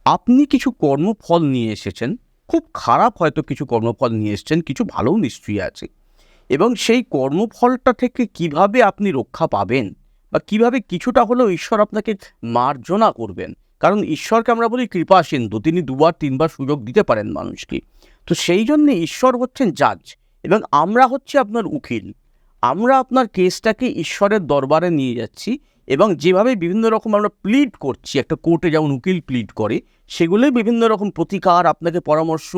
আপনি কিছু কর্মফল নিয়ে এসেছেন, খুব খারাপ হয়তো কিছু কর্মফল নিয়ে এসেছেন, কিছু ভালোও নিশ্চয়ই আছে, এবং সেই কর্মফলটা থেকে কিভাবে আপনি রক্ষা পাবেন বা কিভাবে কিছুটা হলেও ঈশ্বর আপনাকে মার্জনা করবেন, কারণ ঈশ্বরকে আমরা বলি কৃপা সিন্ধু, তিনি 2-3বার সুযোগ দিতে পারেন মানুষকে। তো সেই জন্যে ঈশ্বর হচ্ছেন জাজ এবং আমরা হচ্ছে আপনার উকিল। আমরা আপনার কেসটাকে ঈশ্বরের দরবারে নিয়ে যাচ্ছি এবং যেভাবে বিভিন্ন রকম আমরা প্লিড করছি, একটা কোর্টে যেমন উকিল প্লিড করে, সেগুলোই বিভিন্ন রকম প্রতিকার, আপনাকে পরামর্শ,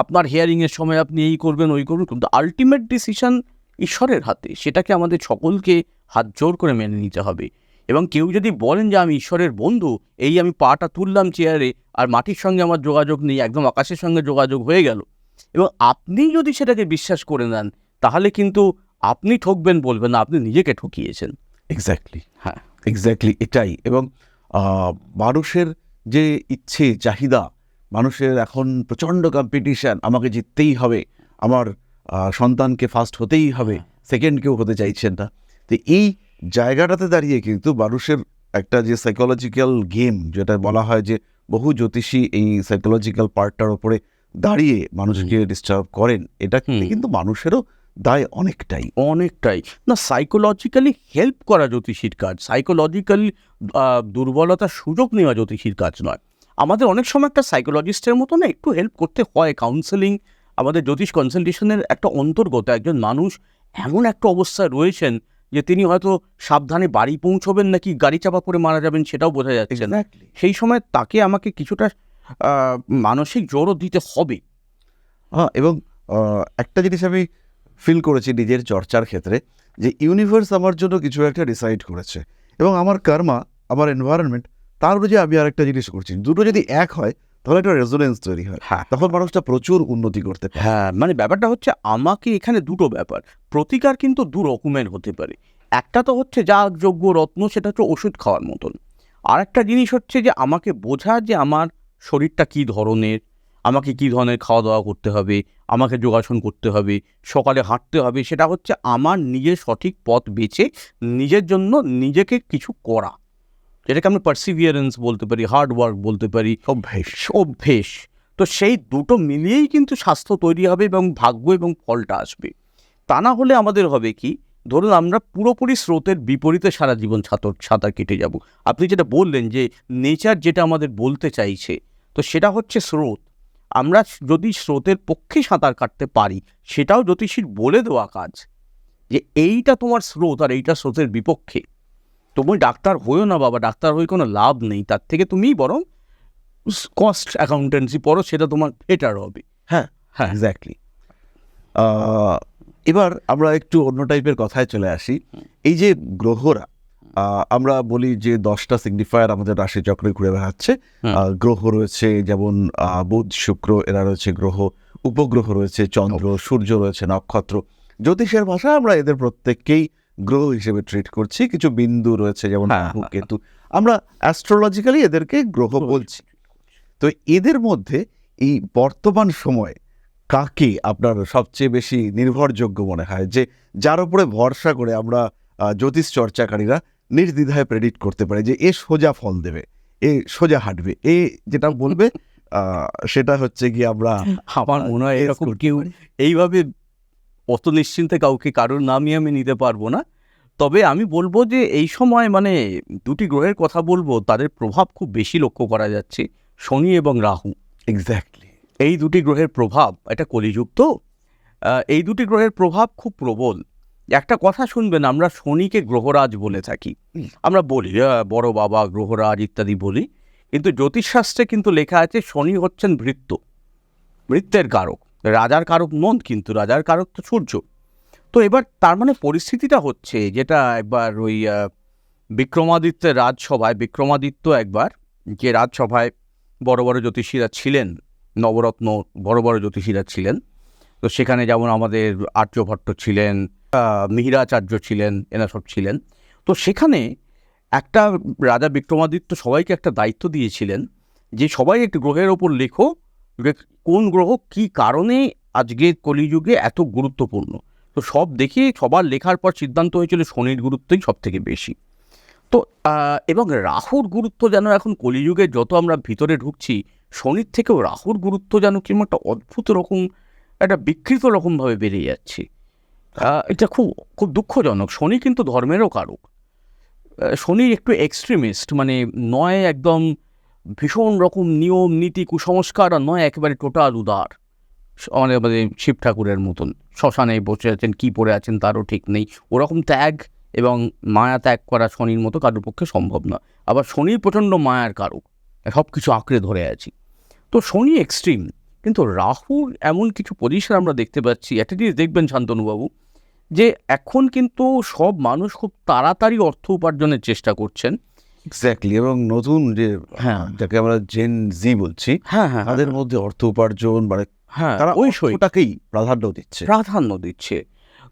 আপনার হিয়ারিংয়ের সময় আপনি এই করবেন ওই করবেন, কিন্তু আলটিমেট ডিসিশন ঈশ্বরের হাতে, সেটাকে আমাদের সকলকে হাত জোর করে মেনে নিতে হবে। এবং কেউ যদি বলেন যে আমি ঈশ্বরের বন্ধু, এই আমি পাটা তুললাম চেয়ারে আর মাটির সঙ্গে আমার যোগাযোগ নেই, একদম আকাশের সঙ্গে যোগাযোগ হয়ে গেল, এবং আপনি যদি সেটাকে বিশ্বাস করে নেন, তাহলে কিন্তু আপনি ঠকবেন বলবেন না, আপনি নিজেকে ঠকিয়েছেন। এক্স্যাক্টলি, হ্যাঁ, এক্স্যাক্টলি এটাই। এবং মানুষের যে ইচ্ছে চাহিদা, মানুষের এখন প্রচণ্ড কম্পিটিশন, আমাকে জিততেই হবে, আমার সন্তানকে ফার্স্ট হতেই হবে, সেকেন্ড কেউ হতে চাইছেন না। তো এই জায়গাটাতে দাঁড়িয়ে কিন্তু মানুষের একটা যে সাইকোলজিক্যাল গেম, যেটা বলা হয় যে বহু জ্যোতিষী এই সাইকোলজিক্যাল পার্টটার ওপরে দাঁড়িয়ে মানুষকে ডিস্টার্ব করেন, এটা কিন্তু মানুষেরও দায় অনেকটাই। অনেকটাই না, সাইকোলজিক্যালি হেল্প করা জ্যোতিষীর কাজ, সাইকোলজিক্যালি দুর্বলতার সুযোগ নেওয়া জ্যোতিষীর কাজ নয়। আমাদের অনেক সময় একটা সাইকোলজিস্টের মতো না একটু হেল্প করতে হয়, কাউন্সেলিং আমাদের জ্যোতিষ কনসালটেশনের একটা অন্তর্গত। একজন মানুষ এমন একটা অবস্থায় রয়েছেন যে তিনি হয়তো সাবধানে বাড়ি পৌঁছবেন নাকি গাড়ি চাপা পড়ে মারা যাবেন সেটাও বোঝা যাচ্ছে না, সেই সময় তাকে আমাকে কিছুটা মানসিক জোরও দিতে হবে। হ্যাঁ, এবং একটা জিনিস আমি ফিল করেছি নিজের চর্চার ক্ষেত্রে, যে ইউনিভার্স আমার জন্য কিছু একটা ডিসাইড করেছে এবং আমার কর্মা, আমার এনভায়রনমেন্ট, তার অনুযায়ী আমি আর একটা জিনিস করছি। দুটো যদি এক হয় তাহলে একটা রেজোনেন্স তৈরি হয়, হ্যাঁ, তখন মানুষটা প্রচুর উন্নতি করতে পারে। হ্যাঁ, মানে ব্যাপারটা হচ্ছে আমাকে এখানে দুটো ব্যাপার, প্রতিকার কিন্তু দু রকমের হতে পারে। একটা তো হচ্ছে যা যোগ্য রত্ন, সেটা হচ্ছে ওষুধ খাওয়ার মতন। আর একটা জিনিস হচ্ছে যে আমাকে বোঝা যে আমার শরীরটা কী ধরনের, আমাকে কী ধরনের খাওয়া দাওয়া করতে হবে, আমাকে যোগাসন করতে হবে, সকালে হাঁটতে হবে, সেটা হচ্ছে আমার নিজের সঠিক পথ বেছে নিজের জন্য নিজেকে কিছু করা, যেটাকে আমরা পারসিভিয়ারেন্স বলতে পারি, হার্ড ওয়ার্ক বলতে পারি, অভ্যেস। তো সেই দুটো মিলিয়েই কিন্তু স্বাস্থ্য তৈরি হবে এবং ভাগ্য এবং ফলটা আসবে। তা না হলে আমাদের হবে কি, ধরুন আমরা পুরোপুরি স্রোতের বিপরীতে সারা জীবন সাঁতার কেটে যাব। আপনি যেটা বললেন যে নেচার যেটা আমাদের বলতে চাইছে, তো সেটা হচ্ছে স্রোত। আমরা যদি স্রোতের পক্ষে সাঁতার কাটতে পারি, সেটাও জ্যোতিষীর বলে দেওয়া কাজ, যে এইটা তোমার স্রোত আর এইটা স্রোতের বিপক্ষে। তুমি ডাক্তার হয়েও না বাবা, ডাক্তার হয়ে কোনো লাভ নেই, তার থেকে তুমি বরং কস্ট অ্যাকাউন্টেন্সি পড়ো, সেটা তোমার বেটার হবে। হ্যাঁ, হ্যাঁ, এক্স্যাক্টলি। এবার আমরা একটু অন্য টাইপের কথায় চলে আসি। এই যে গ্রহরা, আমরা বলি যে 10টা সিগনিফায়ার আমাদের রাশিচক্রে ঘুরে বেড়াচ্ছে। গ্রহ রয়েছে যেমন বুধ, শুক্র, এরা রয়েছে গ্রহ, উপগ্রহ রয়েছে চন্দ্র, সূর্য রয়েছে, নক্ষত্র। জ্যোতিষের ভাষায় আমরা এদের প্রত্যেককেই গ্রহ হিসেবে ট্রিট করছি। কিছু বিন্দু রয়েছে যেমন রাহু, কেতু, আমরা অ্যাস্ট্রোলজিক্যালি এদেরকে গ্রহ বলছি। তো এদের মধ্যে এই বর্তমান সময়ে কাকে আপনার সবচেয়ে বেশি নির্ভরযোগ্য মনে হয়, যে যার উপরে ভরসা করে আমরা জ্যোতিষ চর্চাকারীরা নির্দ্বিধায় প্রেডিক্ট করতে পারি যে এ সোজা ফল দেবে, এ সোজা হাঁটবে, এ যেটা বলবে সেটা হচ্ছে কি আমরা আমার মনে হয় এরকম কেউ এইভাবে অত নিশ্চিন্তে কাউকে কারোর নামই আমি নিতে পারবো না। তবে আমি বলবো যে এই সময় মানে দুটি গ্রহের কথা বলবো, তাদের প্রভাব খুব বেশি লক্ষ্য করা যাচ্ছে, শনি এবং রাহু। এক্স্যাক্টলি, এই দুটি গ্রহের প্রভাব, এটা কলিযুগ তো, এই দুটি গ্রহের প্রভাব খুব প্রবল। একটা কথা শুনবেন, আমরা শনিকে গ্রহরাজ বলে থাকি, আমরা বলি বড় বাবা গ্রহরাজ ইত্যাদি বলি, কিন্তু জ্যোতিষশাস্ত্রে কিন্তু লেখা আছে শনি হচ্ছেন ভৃত্য, ভৃত্যের কারক, রাজার কারক নন, কিন্তু রাজার কারক তো সূর্য। তো এবার তার মানে পরিস্থিতিটা হচ্ছে যেটা একবার ওই বিক্রমাদিত্যের রাজসভায়, বিক্রমাদিত্য একবার যে রাজসভায় বড় বড় জ্যোতিষীরা ছিলেন, নবরত্ন বড় বড় জ্যোতিষীরা ছিলেন, তো সেখানে যেমন আমাদের আর্যভট্ট ছিলেন, মিহিরাচার্য ছিলেন, এরা সব ছিলেন। তো সেখানে একটা রাজা বিক্রমাদিত্য সবাইকে একটা দায়িত্ব দিয়েছিলেন যে সবাই একটি গ্রহের ওপর লেখো যে কোন গ্রহ কি কারণে আজকে কলিযুগে এত গুরুত্বপূর্ণ। তো সব দেখে সবার লেখার পর সিদ্ধান্ত হয়েছিল শনির গুরুত্বই সব থেকে বেশি। তো এবং রাহুর গুরুত্ব যেন এখন কলিযুগে যত আমরা ভিতরে ঢুকছি, শনির থেকেও রাহুর গুরুত্ব যেন কিরকম একটা অদ্ভুত রকম, একটা বিকৃত রকমভাবে বেড়ে যাচ্ছে। এটা খুব খুব দুঃখজনক। শনি কিন্তু ধর্মেরও কারক। শনি একটু এক্সট্রিমিস্ট, মানে নয় একদম ভীষণ রকম নিয়ম নীতি কুসংস্কার, আর নয় একেবারে টোটাল উদার, মানে শিব ঠাকুরের মতন শ্মশানে বসে আছেন, কী পড়ে আছেন তারও ঠিক নেই। ওরকম ত্যাগ এবং মায়া ত্যাগ করা শনির মতো কারোর পক্ষে সম্ভব না। আবার শনি প্রচণ্ড মায়ার কারক, সব কিছু আঁকড়ে ধরে আছি। তো শনি এক্সট্রিম, কিন্তু রাহুর এমন কিছু পজিশন আমরা দেখতে পাচ্ছি। একটা জিনিস দেখবেন শান্তনুবাবু, যে এখন কিন্তু সব মানুষ খুব তাড়াতাড়ি অর্থ উপার্জনের চেষ্টা করছেন। এক্স্যাক্টলি। এবং নতুন যে হ্যাঁ। যাকে আমরা জেন জি বলছি, হ্যাঁ হ্যাঁ তাদের মধ্যে অর্থ উপার্জন মানে হ্যাঁ, তারা ওই অর্থটাকেই প্রাধান্য দিচ্ছে।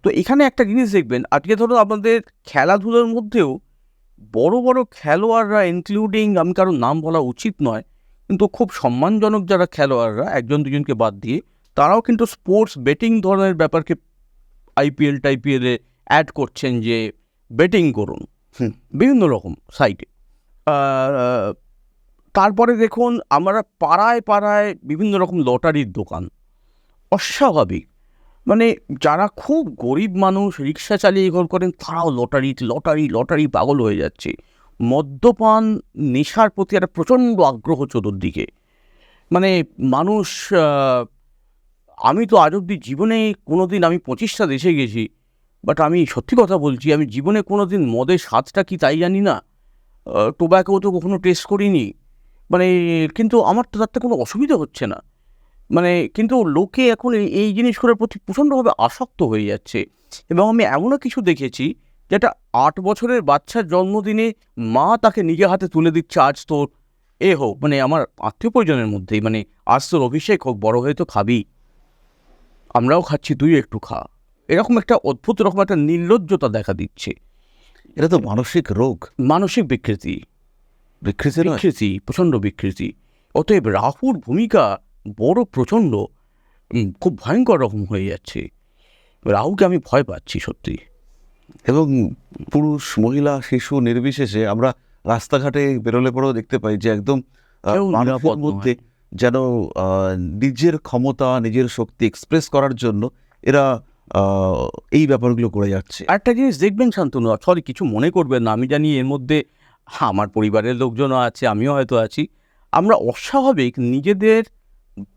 তো এখানে একটা জিনিস দেখবেন, আজকে ধরো আমাদের খেলাধুলার মধ্যেও বড় বড় খেলোয়াড়রা, ইনক্লুডিং, আমি কারোর নাম বলা উচিত নয়, কিন্তু খুব সম্মানজনক যারা খেলোয়াড়রা, একজন দুজনকে বাদ দিয়ে, তারাও কিন্তু স্পোর্টস বেটিং ধরনের ব্যাপারকে আইপিএল টাইপিএলে অ্যাড করছেন যে বেটিং করুন বিভিন্ন রকম সাইটে। তারপরে দেখুন আমরা পাড়ায় পাড়ায় বিভিন্ন রকম লটারির দোকান, অস্বাভাবিক। মানে যারা খুব গরিব মানুষ, রিক্সা চালিয়ে ঘর করেন, তারাও লটারি লটারি লটারি পাগল হয়ে যাচ্ছে। মদ্যপান, নেশার প্রতি একটা প্রচণ্ড আগ্রহ চতুর্দিকে। মানে মানুষ, আমি তো আজ অব্দি জীবনে কোনো দিন, আমি 25টা দেশে গেছি, বাট আমি সত্যি কথা বলছি, আমি জীবনে কোনো দিন মদের স্বাদটা কি তাই জানি না, টোব্যাকো তো কখনো টেস্ট করিনি। মানে কিন্তু আমার তো তাতে কোনো অসুবিধা হচ্ছে না। মানে কিন্তু লোকে এখন এই জিনিসগুলোর প্রতি প্রচণ্ডভাবে আসক্ত হয়ে যাচ্ছে। এবং আমি এমনও কিছু দেখেছি, যেটা 8 বছরের বাচ্চার জন্মদিনে মা তাকে নিজে হাতে তুলে দিচ্ছে, আজ তোর হোক, মানে আমার আত্মীয় পরিজনের মধ্যেই, মানে আজ তোর অভিষেক হোক, বড় হয়ে তো খাবি, আমরাও খাচ্ছি, তুই একটু খা। এরকম একটা অদ্ভুত রকম একটা নির্লজ্জতা দেখা দিচ্ছে। এটা তো মানসিক রোগ, মানসিক বিকৃতি, বিকৃতি, প্রচণ্ড বিকৃতি। অতএব রাহুর ভূমিকা বড় প্রচণ্ড, খুব ভয়ঙ্কর রকম হয়ে যাচ্ছে। রাহুকে আমি ভয় পাচ্ছি সত্যি। এবং পুরুষ মহিলা শিশু নির্বিশেষে আমরা রাস্তাঘাটে বেরোলে পরেও দেখতে পাই যে একদম কেউ মানুষের নিরাপদ মধ্যে নয়। যেন নিজের ক্ষমতা, নিজের শক্তি এক্সপ্রেস করার জন্য এরা এই ব্যাপারগুলো করে যাচ্ছে। আরেকটা জিনিস দেখবেন শান্তনু, সরি কিছু মনে করবেন না, আমি জানি এর মধ্যে আমার পরিবারের লোকজনও আছে, আমিও হয়তো আছি। আমরা অস্বাভাবিক নিজেদের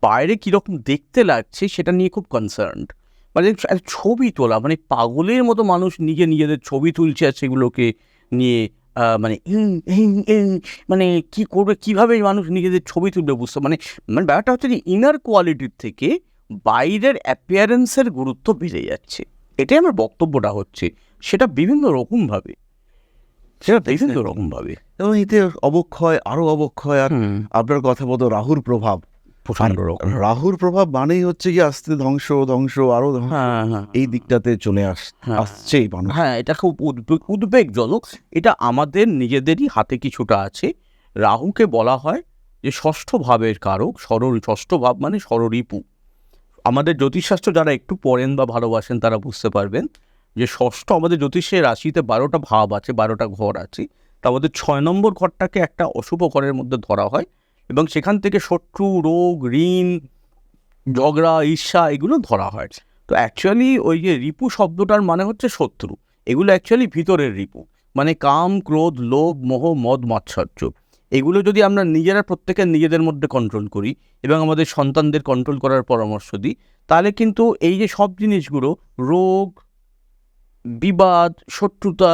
বাইরে কীরকম দেখতে লাগছে সেটা নিয়ে খুব কনসার্নড। মানে একটা ছবি তোলা, মানে পাগলের মতো মানুষ নিজেদের ছবি তুলছে, আর সেগুলোকে নিয়ে মানে মানে কী করবে, কীভাবে মানুষ নিজেদের ছবি তুলবে বুঝতে, মানে মানে ব্যাপারটা হচ্ছে যে ইনার কোয়ালিটির থেকে বাইরের অ্যাপিয়ারেন্সের গুরুত্ব বেড়ে যাচ্ছে। এটাই আমার বক্তব্যটা হচ্ছে, সেটা বিভিন্ন রকমভাবে, এবং এতে অবক্ষয়, আরো অবক্ষয়। আর আপনার কথা মতো রাহুর প্রভাব, রাহুর প্রভাব মানেই হচ্ছে কি আস্তে ধ্বংস আরো ধ্বংস, এই দিকটাতে চলে আসছেই মানুষ। হ্যাঁ, এটা খুব উদ্বেগজনক। এটা আমাদের নিজেদেরই হাতে কিছুটা আছে। রাহুকে বলা হয় যে ষষ্ঠ ভাবের কারক, ষষ্ঠ ভাব মানে ষড়রিপু। আমাদের জ্যোতিষশাস্ত্র যারা একটু পড়েন বা ভালোবাসেন তারা বুঝতে পারবেন যে ষষ্ঠ, আমাদের জ্যোতিষের রাশিতে 12টা ভাব আছে, 12টা ঘর আছে। তার মধ্যে 6 নম্বর ঘরটাকে একটা অশুভ ঘরের মধ্যে ধরা হয়, এবং সেখান থেকে শত্রু, রোগ, ঋণ, ঝগড়া, ঈর্ষা এগুলো ধরা হয়। তো অ্যাকচুয়ালি ওই যে রিপু শব্দটার মানে হচ্ছে শত্রু। এগুলো অ্যাকচুয়ালি ভিতরের রিপু, মানে কাম, ক্রোধ, লোভ, মোহ, মদ, মাৎসর্য। এগুলো যদি আমরা নিজেরা প্রত্যেকের নিজেদের মধ্যে কন্ট্রোল করি এবং আমাদের সন্তানদের কন্ট্রোল করার পরামর্শ দিই, তাহলে কিন্তু এই যে সব জিনিসগুলো, রোগ, বিবাদ, শত্রুতা,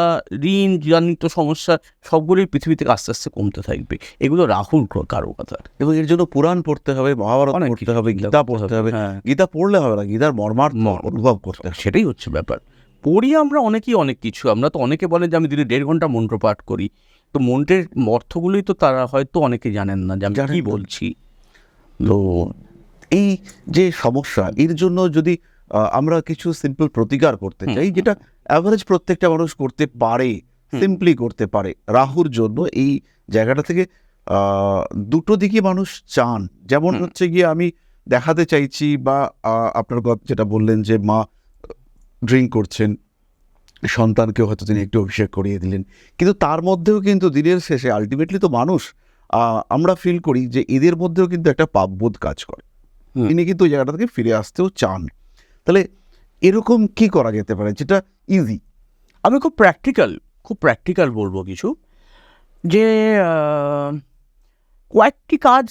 ঋণ জনিত সমস্যা, সবগুলোই পৃথিবী থেকে আস্তে আস্তে কমতে থাকবে। এগুলো রাহুল কারকতা। এবং এর জন্য পুরাণ পড়তে হবে, মহাভারত পড়তে হবে, গীতা পড়তে হবে। গীতা পড়লে হবে না, গীতার মর্মার্থ অনুভব করতে হবে, সেটাই হচ্ছে ব্যাপার। পড়ি আমরা অনেকেই অনেক কিছু, আমরা তো অনেকে বলে যে আমি দিনে 1.5 ঘন্টা মন্ত্র পাঠ করি, তো মন্ত্রের অর্থগুলোই তো তারা হয়তো অনেকে জানেন না যে আমি কি বলছি। তো এই যে সমস্যা, এর জন্য যদি আমরা কিছু সিম্পল প্রতিকার করতে চাই, যেটা অ্যাভারেজ প্রত্যেকটা মানুষ করতে পারে, সিম্পলি করতে পারে। রাহুর জন্য এই জায়গাটা থেকে দুটো দিকে মানুষ চান। যেমন হচ্ছে গিয়ে আমি দেখাতে চাইছি, বা আপনার যেটা বললেন যে মা ড্রিঙ্ক করছেন, সন্তানকে হয়তো তিনি একটু অভিষেক করিয়ে দিলেন, কিন্তু তার মধ্যেও কিন্তু দিনের শেষে আলটিমেটলি তো মানুষ, আমরা ফিল করি যে এদের মধ্যেও কিন্তু একটা পাপবোধ কাজ করে। তিনি কিন্তু ওই জায়গাটা থেকে ফিরে আসতেও চান। তাহলে এরকম কি করা যেতে পারে যেটা ইজি? আমি খুব প্র্যাকটিক্যাল বলবো কিছু, যে কয়েকটি কাজ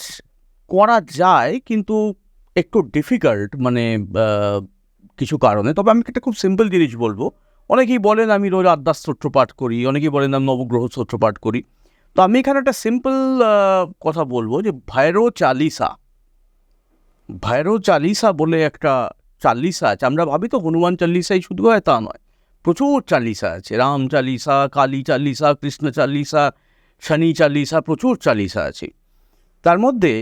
করা যায় কিন্তু একটু ডিফিকাল্ট, মানে কিছু কারণে। তবে আমি একটা খুব সিম্পল জিনিস বলবো। অনেকেই বলেন আমি রোজ আদ্যাস স্তোত্র পাঠ করি, অনেকেই বলেন আমি নবগ্রহ স্তোত্র পাঠ করি। তো আমি এখানে একটা সিম্পল কথা বলবো, যে ভৈরব চালিসা বলে একটা চালিসা আছে। আমরা ভাবি তো হনুমান চালিসাই শুধু হয়, তা নয়, প্রচুর চালিসা আছে। রাম চালিসা, কালী চালিসা, কৃষ্ণ চালিসা, শনি চালিসা, প্রচুর চালিসা আছে। তার মধ্যে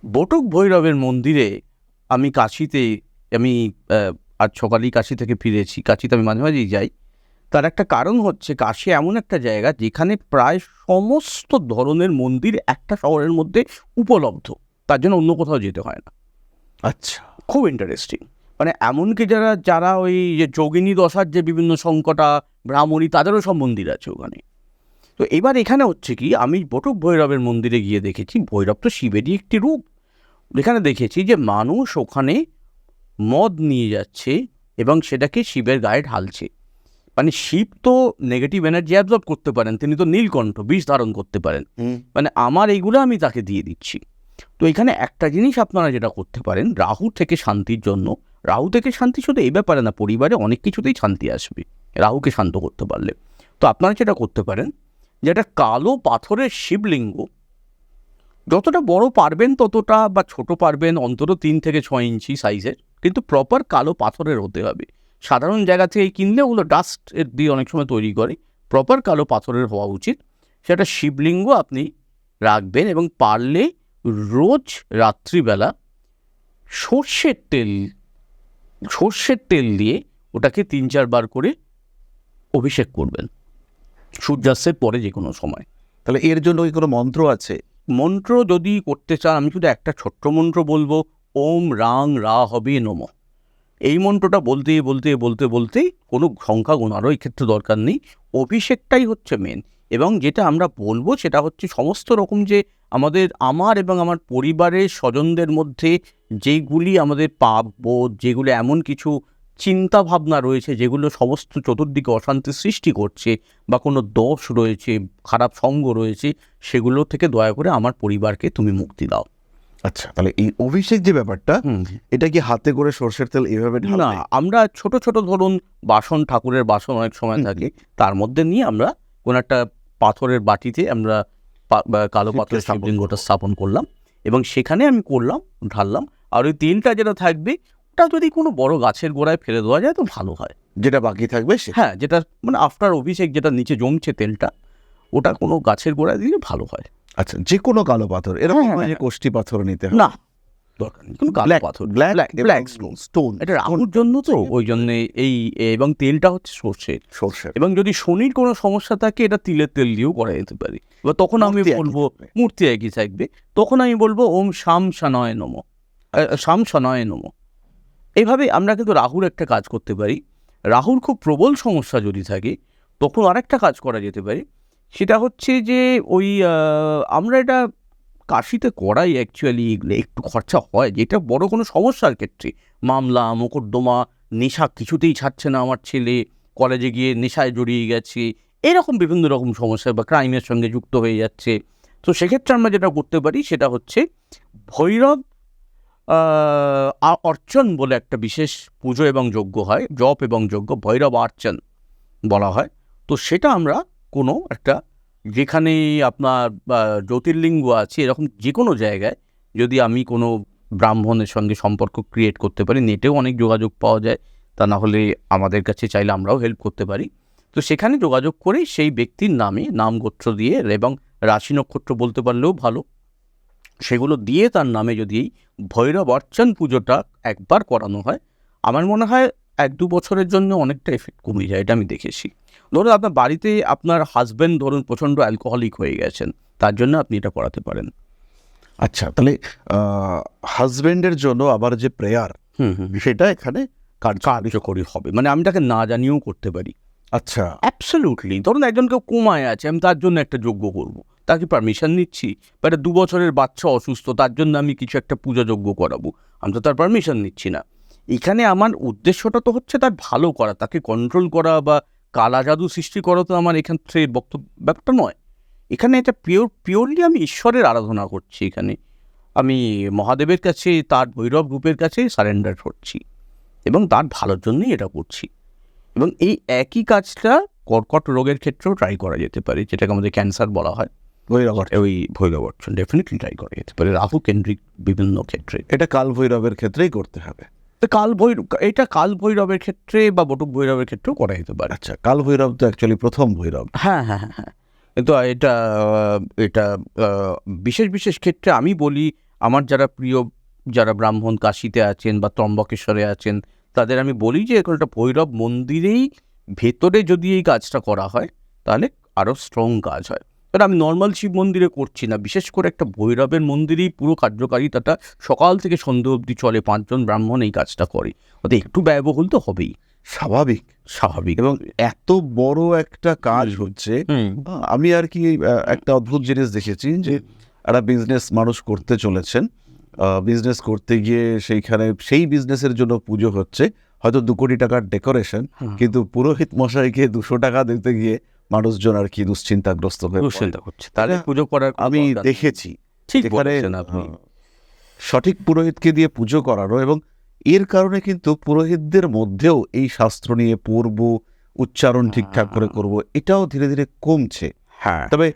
বটক ভৈরবের মন্দিরে আমি কাশিতে, আমি আজ সকালেই কাশি থেকে ফিরেছি, কাশিতে আমি মাঝে মাঝেই যাই। তার একটা কারণ হচ্ছে কাশী এমন একটা জায়গা যেখানে প্রায় সমস্ত ধরনের মন্দির একটা শহরের মধ্যে উপলব্ধ, তার জন্য অন্য কোথাও যেতে হয় না। আচ্ছা, খুব ইন্টারেস্টিং। মানে এমনকি যারা ওই যে যোগিনী দশার যে বিভিন্ন সংকটা ব্রাহ্মণী, তাদেরও সব মন্দির আছে ওখানে। তো এবার এখানে হচ্ছে কি, আমি বটক ভৈরবের মন্দিরে গিয়ে দেখেছি, ভৈরব তো শিবেরই একটি রূপ। এখানে দেখেছি যে মানুষ ওখানে মদ নিয়ে যাচ্ছে এবং সেটাকে শিবের গায়ে ঢালছে। মানে শিব তো নেগেটিভ এনার্জি অ্যাবজর্ব করতে পারেন, তিনি তো নীলকণ্ঠ, বিষ ধারণ করতে পারেন। মানে আমার এইগুলো আমি তাকে দিয়ে দিচ্ছি। তো এখানে একটা জিনিস আপনারা যেটা করতে পারেন, রাহু থেকে শান্তির জন্য, রাহু থেকে শান্তি শুধু এই ব্যাপারে না, পরিবারে অনেক কিছুতেই শান্তি আসবে রাহুকে শান্ত করতে পারলে। তো আপনারা যেটা করতে পারেন, যেটা কালো পাথরের শিবলিঙ্গ, যতটা বড় পারবেন ততটা, বা ছোট পারবেন অন্তত 3 থেকে 6 ইঞ্চি সাইজের, কিন্তু প্রপার কালো পাথরের হতে হবে। সাধারণ জায়গা থেকে কিনলে ওগুলো ডাস্ট এর দিয়ে অনেক সময় তৈরি করে, প্রপার কালো পাথরের হওয়া উচিত। সেটা শিবলিঙ্গ আপনি রাখবেন, এবং পারলে রোজ রাত্রিবেলা সর্ষের তেল দিয়ে ওটাকে 3-4 বার করে অভিষেক করবেন, সূর্যাস্তের পরে যে কোনো সময়। তাহলে এর জন্য কি কোনো মন্ত্র আছে? মন্ত্র যদি করতে চান, আমি শুধু একটা ছোট্ট মন্ত্র বলবো, ওম রাং রা হবে নম। এই মন্ত্রটা বলতেই কোনো সংখ্যা গোনারও এই ক্ষেত্রে দরকার নেই, অভিষেকটাই হচ্ছে মেন। এবং যেটা আমরা বলবো সেটা হচ্ছে সমস্ত রকম যে আমার এবং আমার পরিবারের স্বজনদের মধ্যে যেগুলি আমাদের পাপ বোধ, যেগুলো এমন কিছু চিন্তা ভাবনা রয়েছে যেগুলো সমস্ত চতুর্দিকে অশান্তি সৃষ্টি করছে, বা কোনো দোষ রয়েছে, খারাপ সঙ্গ রয়েছে, সেগুলো থেকে দয়া করে আমার পরিবারকে তুমি মুক্তি দাও। আচ্ছা, তাহলে এই অভিষেক যে ব্যাপারটা, এটা কি হাতে করে সর্ষের তেল এভাবে ঢালবে? না, আমরা ছোট ছোট ধরুন বাসন, ঠাকুরের বাসন অনেক সময় থাকে, তার মধ্যে নিয়ে আমরা কোন একটা পাথরের বাটিতে আমরা কালো পাথরের শিবলিঙ্গটা স্থাপন করলাম, এবং সেখানে আমি ঢাললাম। আর ওই তেলটা যেটা থাকবে, ওটা যদি কোনো বড় গাছের গোড়ায় ফেলে দেওয়া যায় তো ভালো হয়। যেটা বাকি থাকবে হ্যাঁ, যেটা মানে আফটার অভিষেক যেটা নিচে জমছে তেলটা, ওটা কোনো গাছের গোড়ায় দিলে ভালো হয়। আচ্ছা, যে কোনো কালো পাথর, এরকম নয় যে কোষ্ঠী পাথর নিতে হবে? না, দরকার নেই কোনো কালো পাথর, ব্ল্যাক স্টোন। এটা রাহুর জন্য তো, ওই জন্যে এই, এবং তেলটা হচ্ছে সর্ষে। এবং যদি শনির কোনো সমস্যা থাকে, এটা তিলের তেল দিয়েও করা যেতে পারে। এবার তখন আমি বলবো, মূর্তি একই থাকবে, তখন আমি বলবো ওম শাম শনায় নম। এইভাবে আমরা কিন্তু রাহুর একটা কাজ করতে পারি। রাহুর খুব প্রবল সমস্যা যদি থাকে, তখন আরেকটা কাজ করা যেতে পারে, সেটা হচ্ছে যে ওই আমরা এটা কাশিতে করাই অ্যাকচুয়ালি, একটু খরচা হয়, যেটা বড় কোনো সমস্যার ক্ষেত্রে, মামলা মোকদ্দমা, নেশা কিছুতেই ছাড়ছে না আমার ছেলে, কলেজে গিয়ে নেশায় জড়িয়ে গেছে, এরকম বিভিন্ন রকম সমস্যা, বা ক্রাইমের সঙ্গে যুক্ত হয়ে যাচ্ছে। তো সেক্ষেত্রে আমরা যেটা করতে পারি সেটা হচ্ছে ভৈরব অর্চন বলে একটা বিশেষ পুজো এবং যজ্ঞ হয়, জপ এবং যজ্ঞ, ভৈরব অর্চন বলা হয়। তো সেটা আমরা কোনো একটা, যেখানে আপনার জ্যোতির্লিঙ্গ আছে এরকম যে কোনো জায়গায়, যদি আমি কোনো ব্রাহ্মণের সঙ্গে সম্পর্ক ক্রিয়েট করতে পারি, নেটেও অনেক যোগাযোগ পাওয়া যায়, তা না হলে আমাদের কাছে চাইলে আমরাও হেল্প করতে পারি। তো সেখানে যোগাযোগ করে সেই ব্যক্তির নামে, নাম গোত্র দিয়ে এবং রাশি নক্ষত্র বলতে পারলেও ভালো, সেগুলো দিয়ে তার নামে যদি এই ভৈরব অর্চন পুজোটা একবার করানো হয়, আমার মনে হয় 1-2 বছরের জন্য অনেকটা এফেক্ট কমে যায়, এটা আমি দেখেছি। ধরুন আপনার বাড়িতে আপনার হাজব্যান্ড ধরুন প্রচণ্ড অ্যালকোহলিক হয়ে গেছেন, তার জন্য আপনি এটা করাতে পারেন। আচ্ছা, তাহলে হাজবেন্ডের জন্য আবার যে প্রেয়ার সেটা এখানে কার্যকরী হবে, মানে আমি তাকে না জানিয়েও করতে পারি। আচ্ছা, অ্যাবসলিউটলি। ধরুন একজন কেউ কোমায় আছে, আমি তার জন্য একটা যজ্ঞ করব, তাকে পারমিশন নিচ্ছি। বা একটা 2 বছরের বাচ্চা অসুস্থ, তার জন্য আমি কিছু একটা পূজা যজ্ঞ করাবো, আমি তো তার পারমিশন নিচ্ছি না। এখানে আমার উদ্দেশ্যটা তো হচ্ছে তার ভালো করা, তাকে কন্ট্রোল করা বা কালা জাদু সৃষ্টি করা তো আমার এখান থেকে ব্যাপারটা নয়। এখানে এটা পিওরলি আমি ঈশ্বরের আরাধনা করছি। এখানে আমি মহাদেবের কাছে, তার ভৈরব রূপের কাছে সারেন্ডার করছি এবং তার ভালোর জন্যই এটা করছি। এবং এই একই কাজটা কর্কট রোগের ক্ষেত্রেও ট্রাই করা যেতে পারে, যেটাকে আমাদের ক্যান্সার বলা হয়। ওই ভৈরবর্ষণ ডেফিনেটলি ট্রাই করা যেতে পারে রাহু কেন্দ্রিক বিভিন্ন ক্ষেত্রে। এটা কাল ভৈরবের ক্ষেত্রেই করতে হবে। তো এটা কাল ভৈরবের ক্ষেত্রে বা বটুক ভৈরবের ক্ষেত্রেও করা যেতে পারে। আচ্ছা, কাল ভৈরব তো অ্যাকচুয়ালি প্রথম ভৈরব। হ্যাঁ হ্যাঁ হ্যাঁ হ্যাঁ। কিন্তু এটা এটা বিশেষ বিশেষ ক্ষেত্রে আমি বলি, আমার যারা প্রিয়, যারা ব্রাহ্মণ কাশীতে আছেন বা ত্রম্বকেশ্বরে আছেন, তাদের আমি বলি যে একটা ভৈরব মন্দিরেই ভেতরে যদি এই কাজটা করা হয় তাহলে আরও স্ট্রং কাজ হয়। কারণ আমি নর্মাল শিব মন্দিরে করছি না, বিশেষ করে একটা ভৈরবের মন্দিরেই পুরো কার্যকারিতাটা সকাল থেকে সন্ধ্যে অবধি চলে, 5 জন ব্রাহ্মণ এই কাজটা করে, ওতে একটু ব্যয়বহুল তো হবেই, স্বাভাবিক। এবং এত বড় একটা কাজ হচ্ছে, আমি আর কি একটা অদ্ভুত জিনিস দেখেছি যে একটা বিজনেস মানুষ করতে চলেছেন, বিজনেস করতে গিয়ে সেইখানে সেই বিজনেসের জন্য পুজো হচ্ছে, হয়তো 2 কোটি টাকার ডেকোরেশন, কিন্তু পুরোহিত মশাইকে 200 টাকা দিতে গিয়ে মানুষজন আর কি দুশ্চিন্তাগ্রস্ত হয়ে হচ্ছে। তাহলে পুজো করার আমি দেখেছি ঠিক এখানে বলেছেন আপনি। সঠিক পুরোহিতকে দিয়ে পুজো করানো, এবং এর কারণে কিন্তু পুরোহিতদের মধ্যেও এই শাস্ত্র নিয়ে পড়বো, উচ্চারণ ঠিকঠাক করে করব, এটাও ধীরে ধীরে কমছে। হ্যাঁ, তবে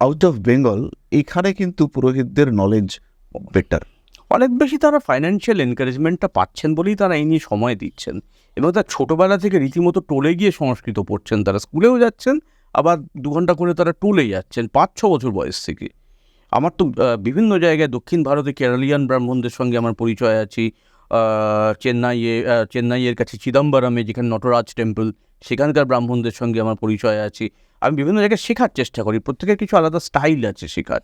আউট অফ বেঙ্গল এখানে কিন্তু পুরোহিতদের নলেজ বেটার, অনেক বেশি তারা ফাইন্যান্সিয়াল এনকারেজমেন্টটা পাচ্ছেন বলেই তারা এই নিয়ে সময় দিচ্ছেন। এবং তার ছোটোবেলা থেকে রীতিমতো টোলে গিয়ে সংস্কৃত পড়ছেন, তারা স্কুলেও যাচ্ছেন, আবার 2 ঘন্টা করে তারা টোলে যাচ্ছেন 5-6 বছর বয়স থেকে। আমার তো বিভিন্ন জায়গায় দক্ষিণ ভারতে কেরালিয়ান ব্রাহ্মণদের সঙ্গে আমার পরিচয় আছে। চেন্নাইয়ের কাছে চিদম্বরমে যেখানে নটরাজ টেম্পল, সেখানকার ব্রাহ্মণদের সঙ্গে আমার পরিচয় আছে। আমি বিভিন্ন জায়গায় শেখার চেষ্টা করি, প্রত্যেকের কিছু আলাদা স্টাইল আছে শেখার,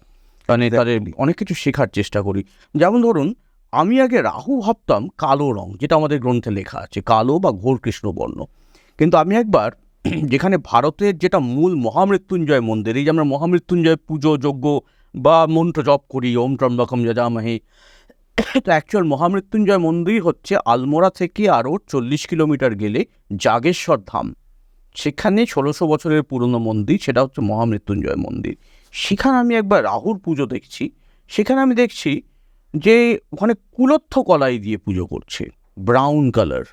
মানে তাদের অনেক কিছু শেখার চেষ্টা করি। যেমন ধরুন, আমি আগে রাহু ভাবতাম কালো রং, যেটা আমাদের গ্রন্থে লেখা আছে কালো বা ঘোর কৃষ্ণবর্ণ। কিন্তু আমি একবার যেখানে ভারতের যেটা মূল মহামৃত্যুঞ্জয় মন্দির, এই যে আমরা মহামৃত্যুঞ্জয় পুজো যজ্ঞ বা মন্ত্র জপ করি ওম ত্রম্বকম যজামহে, তো অ্যাকচুয়াল মহামৃত্যুঞ্জয় মন্দির হচ্ছে আলমোড়া থেকে আরও 40 কিলোমিটার গেলে জাগেশ্বর ধাম, সেখানে 1600 বছরের পুরনো মন্দির, সেটা হচ্ছে মহামৃত্যুঞ্জয় মন্দির। সেখানে আমি একবার রাহুর পুজো দেখছি, সেখানে আমি দেখছি যে ওখানে কুলত্থ কলাই দিয়ে পুজো করছে, ব্রাউন কালার।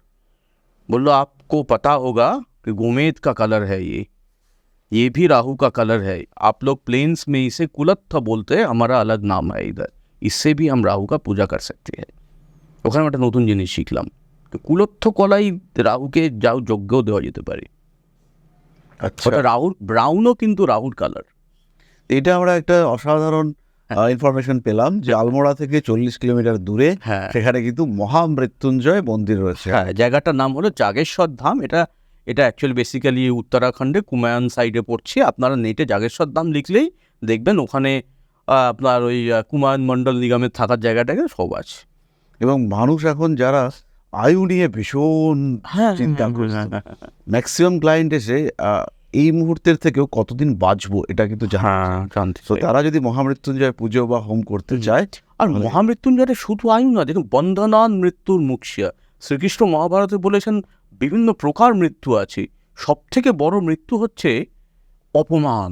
বললো আপকো পতা হোগা कि गोमेद का कलर है, ये भी राहु का कलर है, आप लोग प्लेन्स में इसे कुलत्थ बोलते हैं, हमारा अलग नाम है इधर, इससे भी हम राहु का पूजा कर सकते हैं। ওখানে একটা নতুন জিনিস শিখলাম, কুলত্থ কলাই রাহুকে যাও যজ্ঞও দেওয়া যেতে পারে। আচ্ছা, রাহুর ব্রাউনও কিন্তু রাহুর কালার। এটা আমরা একটা অসাধারণ ইনফরমেশন পেলাম যে আলমোড়া থেকে 40 কিলোমিটার দূরে সেখানে কিন্তু মহামৃত্যুঞ্জয় মন্দির রয়েছে। হ্যাঁ, জায়গাটার নাম হলো জাগেশ্বর ধাম। এটা অ্যাকচুয়ালি বেসিক্যালি উত্তরাখণ্ডে কুমায়ুন সাইডে পড়ছে। আপনারা নেটে জাগেশ্বর ধাম লিখলেই দেখবেন ওখানে আপনার ওই কুমায়ুন মণ্ডল নিগমের থাকার জায়গাটাকে সব আছে। এবং মানুষ এখন যারা আয়ু নিয়ে ভীষণ চিন্তাগ্রস্ত, ম্যাক্সিমাম ক্লায়েন্ট এসে এই মুহূর্তের থেকেও কতদিন বাঁচবো এটা কিন্তু জানতে, তো তারা যদি মহামৃত্যুঞ্জয় পুজো বা হোম করতে চায়। আর মহামৃত্যুঞ্জয়টা শুধু আয়ু না, দেখুন বন্ধনান মৃত্যুর মুখ্যা, শ্রীকৃষ্ণ মহাভারতে বলেছেন বিভিন্ন প্রকার মৃত্যু আছে, সব থেকে বড় মৃত্যু হচ্ছে অপমান।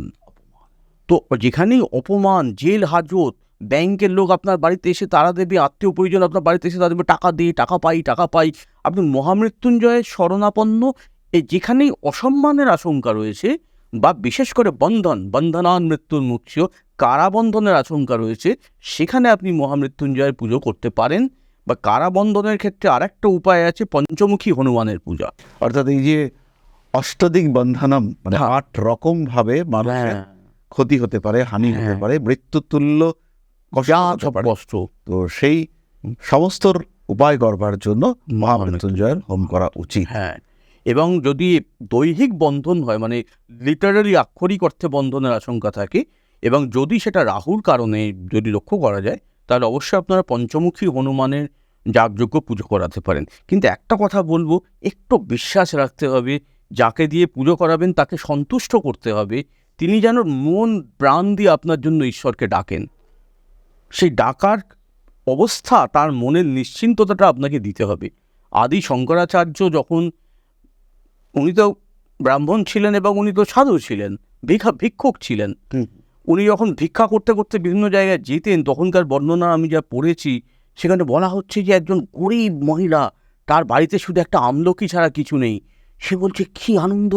তো যেখানেই অপমান, জেল হাজত, ব্যাংকের লোক আপনার বাড়িতে এসে তারা দেবে, আত্মীয় পরিজন আপনার বাড়িতে এসে তারা দেবে টাকা দিয়ে, টাকা পাই, আপনি মহামৃত্যুঞ্জয়ের শরণাপন্ন। যেখানেই অসম্মানের আশঙ্কা রয়েছে বা বিশেষ করে বন্ধনান মৃত্যুর মুখ্য, কারাবন্ধনের আশঙ্কা রয়েছে, সেখানে আপনি মহামৃত্যুঞ্জয়ের পুজো করতে পারেন। বা কারাবন্ধনের ক্ষেত্রে আরেকটা উপায় আছে, পঞ্চমুখী হনুমানের পূজা। অর্থাৎ এই যে অষ্টদিক বন্ধনম, মানে 8 রকম ভাবে মানুষের ক্ষতি হতে পারে, হানি হতে পারে, মৃত্যুতুল্য কষ্ট। তো তো সেই সমস্ত উপায় করবার জন্য মহামৃত্যুঞ্জয়ের হোম করা উচিত। হ্যাঁ, এবং যদি দৈহিক বন্ধন হয়, মানে লিটারালি আক্ষরিক অর্থে বন্ধনের আশঙ্কা থাকে, এবং যদি সেটা রাহুর কারণে যদি লক্ষ্য করা যায়, তাহলে অবশ্যই আপনারা পঞ্চমুখী হনুমানের যাগযজ্ঞ পুজো করাতে পারেন। কিন্তু একটা কথা বলবো, একটু বিশ্বাস রাখতে হবে, যাকে দিয়ে পুজো করাবেন তাকে সন্তুষ্ট করতে হবে, তিনি যেন মন প্রাণ দিয়ে আপনার জন্য ঈশ্বরকে ডাকেন। সেই ডাকার অবস্থা, তার মনের নিশ্চিন্ততাটা আপনাকে দিতে হবে। আদি শঙ্করাচার্য যখন, উনি তো ব্রাহ্মণ ছিলেন এবং উনি তো সাধু ছিলেন, ভিক্ষুক ছিলেন, উনি যখন ভিক্ষা করতে করতে বিভিন্ন জায়গায় যেতেন, তখনকার বর্ণনা আমি যা পড়েছি, সেখানে বলা হচ্ছে যে একজন গরিব মহিলা, তার বাড়িতে শুধু একটা আমলকি ছাড়া কিছু নেই। সে বলছে, কি আনন্দ,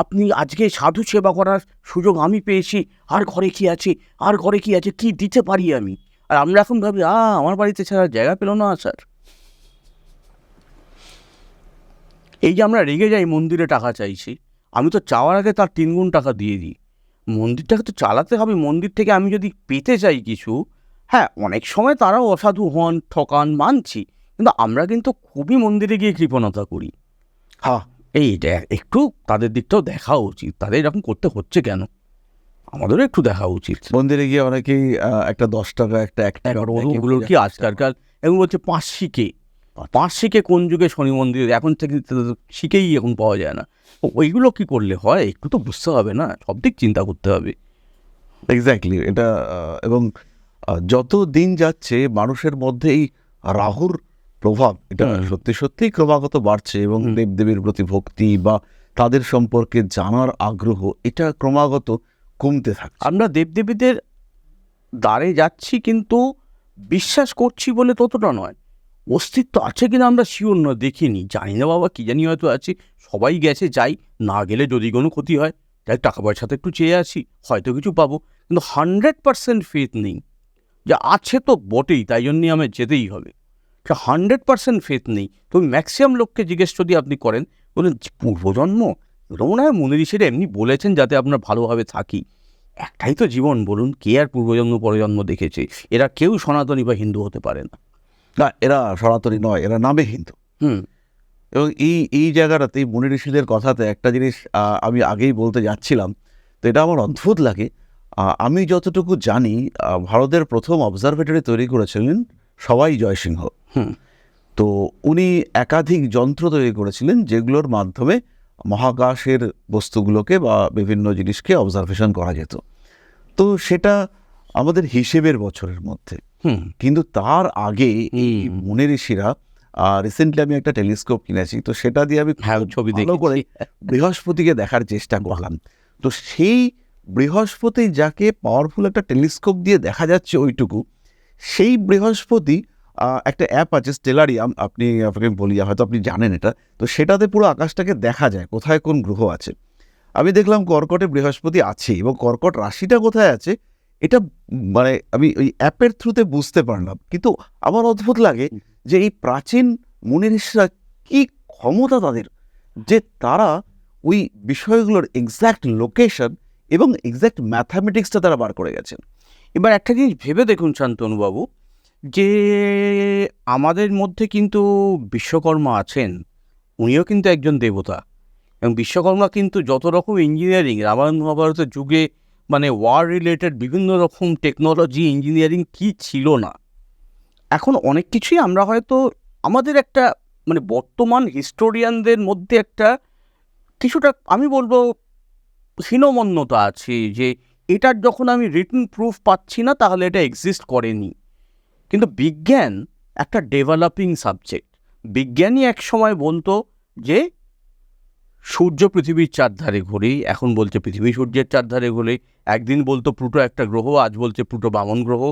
আপনি আজকে সাধু সেবা করার সুযোগ আমি পেয়েছি, আর ঘরে কি আছে, আর ঘরে কি আছে, কি দিতে পারি আমি। আর আমরা এখন ভাবি, আমার বাড়িতে ছাড়া জায়গা পেল না আসার। এই যে আমরা রেগে যাই মন্দিরে টাকা চাইছি, আমি তো চাওয়ার আগে তার 3 গুণ টাকা দিয়ে দিই। মন্দিরটাকে তো চালাতে হবে, মন্দির থেকে আমি যদি পেতে চাই কিছু, হ্যাঁ অনেক সময় তারাও অসাধু হন, ঠকান, মানছি, কিন্তু আমরা কিন্তু খুবই মন্দিরে গিয়ে কৃপণতা করি। হ্যাঁ, এইটা একটু তাদের দিকটাও দেখা উচিত, তাদের এরকম করতে হচ্ছে কেন, আমাদেরও একটু দেখা উচিত। মন্দিরে গিয়ে অনেকেই একটা 10 টাকা, একটা 1 টাকা ওগুলোর কি আজকালকার, এবং বলছে 5 শিকে কোন যুগে শনি মন্দির, এখন থেকে শিখেই এখন পাওয়া যায় না। ওইগুলো কি করলে হয়, একটু তো বুঝতে হবে না, সব দিক চিন্তা করতে হবে। এক্স্যাক্টলি এটা এবং যত দিন যাচ্ছে মানুষের মধ্যে এই রাহুর প্রভাব এটা সত্যি সত্যি ক্রমাগত বাড়ছে, এবং দেবদেবীর প্রতি ভক্তি বা তাদের সম্পর্কে জানার আগ্রহ এটা ক্রমাগত কমতে থাকছে। আমরা দেবদেবীদের দ্বারে যাচ্ছি, কিন্তু বিশ্বাস করছি বলে ততটা নয়, অস্তিত্ব আছে কিনা আমরা শিওর নয়, দেখিনি, জানি না বাবা, কি জানি হয়তো আছে, সবাই গেছে, যাই, না গেলে যদি কোনো ক্ষতি হয়, যাই টাকা পয়সাতে একটু চেয়ে আসি, হয়তো কিছু পাবো, কিন্তু 100% ফেথ নেই। যে আছে তো বটেই, তাই জন্যই আমার যেতেই হবে, সে 100% ফেথ নেই। তো ম্যাক্সিমাম লোককে জিজ্ঞেস যদি আপনি করেন, বলেন পূর্বজন্ম, এগুলো মনে হয় মুনি ঋষিরা এমনি বলেছেন যাতে আপনার ভালোভাবে থাকি। একটাই তো জীবন, বলুন, কে আর পূর্বজন্ম পরজন্ম দেখেছে? এরা কেউ সনাতনী বা হিন্দু হতে পারে না। না, এরা সনাতনী নয়, এরা নামে হিন্দু। এবং এই জায়গাটাতে মুনি ঋষিদের কথাতে একটা জিনিস আমি আগেই বলতে যাচ্ছিলাম, তো এটা আমার অদ্ভুত লাগে। আমি যতটুকু জানি ভারতের প্রথম অবজারভেটরি তৈরি করেছিলেন সবাই জয়সিংহ। তো উনি একাধিক যন্ত্র তৈরি করেছিলেন যেগুলোর মাধ্যমে মহাকাশের বস্তুগুলোকে বা বিভিন্ন জিনিসকে অবজারভেশন করা যেত। তো সেটা আমাদের হিসেবের বছরের মধ্যে, কিন্তু তার আগে এই মুনি ঋষিরা, রিসেন্টলি আমি একটা টেলিস্কোপ কিনেছি, তো সেটা দিয়ে আমি ছবি ভালো করে বৃহস্পতিকে দেখার চেষ্টা করলাম। তো সেই বৃহস্পতি যাকে পাওয়ারফুল একটা টেলিস্কোপ দিয়ে দেখা যাচ্ছে ওইটুকু, সেই বৃহস্পতি একটা অ্যাপ আছে স্টেলারিয়াম, আপনাকে বলি, হয়তো আপনি জানেন এটা, তো সেটাতে পুরো আকাশটাকে দেখা যায় কোথায় কোন গ্রহ আছে। আমি দেখলাম কর্কটে বৃহস্পতি আছে, এবং কর্কট রাশিটা কোথায় আছে এটা মানে আমি ওই অ্যাপের থ্রুতে বুঝতে পারলাম। কিন্তু আমার অদ্ভুত লাগে যে এই প্রাচীন মুনি ঋষিরা কি ক্ষমতা তাদের, যে তারা ওই বিষয়গুলোর এক্স্যাক্ট লোকেশন এবং এক্স্যাক্ট ম্যাথামেটিক্সটা তারা বার করে গেছেন। এবার একটা জিনিস ভেবে দেখুন শান্তনুবাবু, যে আমাদের মধ্যে কিন্তু বিশ্বকর্মা আছেন, উনিও কিন্তু একজন দেবতা, এবং বিশ্বকর্মা কিন্তু যত রকম ইঞ্জিনিয়ারিং রামায়ণ মহাভারতের যুগে, মানে ওয়ার রিলেটেড বিভিন্ন রকম টেকনোলজি, ইঞ্জিনিয়ারিং কি ছিল না, এখন অনেক কিছুই আমরা হয়তো আমাদের একটা, মানে বর্তমান হিস্টোরিয়ানদের মধ্যে একটা কিছুটা আমি বলবো হীনমন্যতা আছে, যে এটার যখন আমি রিটেন প্রুফ পাচ্ছি না, তাহলে এটা এক্সিস্ট করেনি। কিন্তু বিজ্ঞান একটা ডেভেলপিং সাবজেক্ট। বিজ্ঞানী এক সময় বলতো যে সূর্য পৃথিবীর চারধারে ঘোরে, এখন বলছে পৃথিবী সূর্যের চারধারে ঘোরে, একদিন বলতো প্লুটো একটা গ্রহ, আজ বলছে প্লুটো বামন গ্রহ।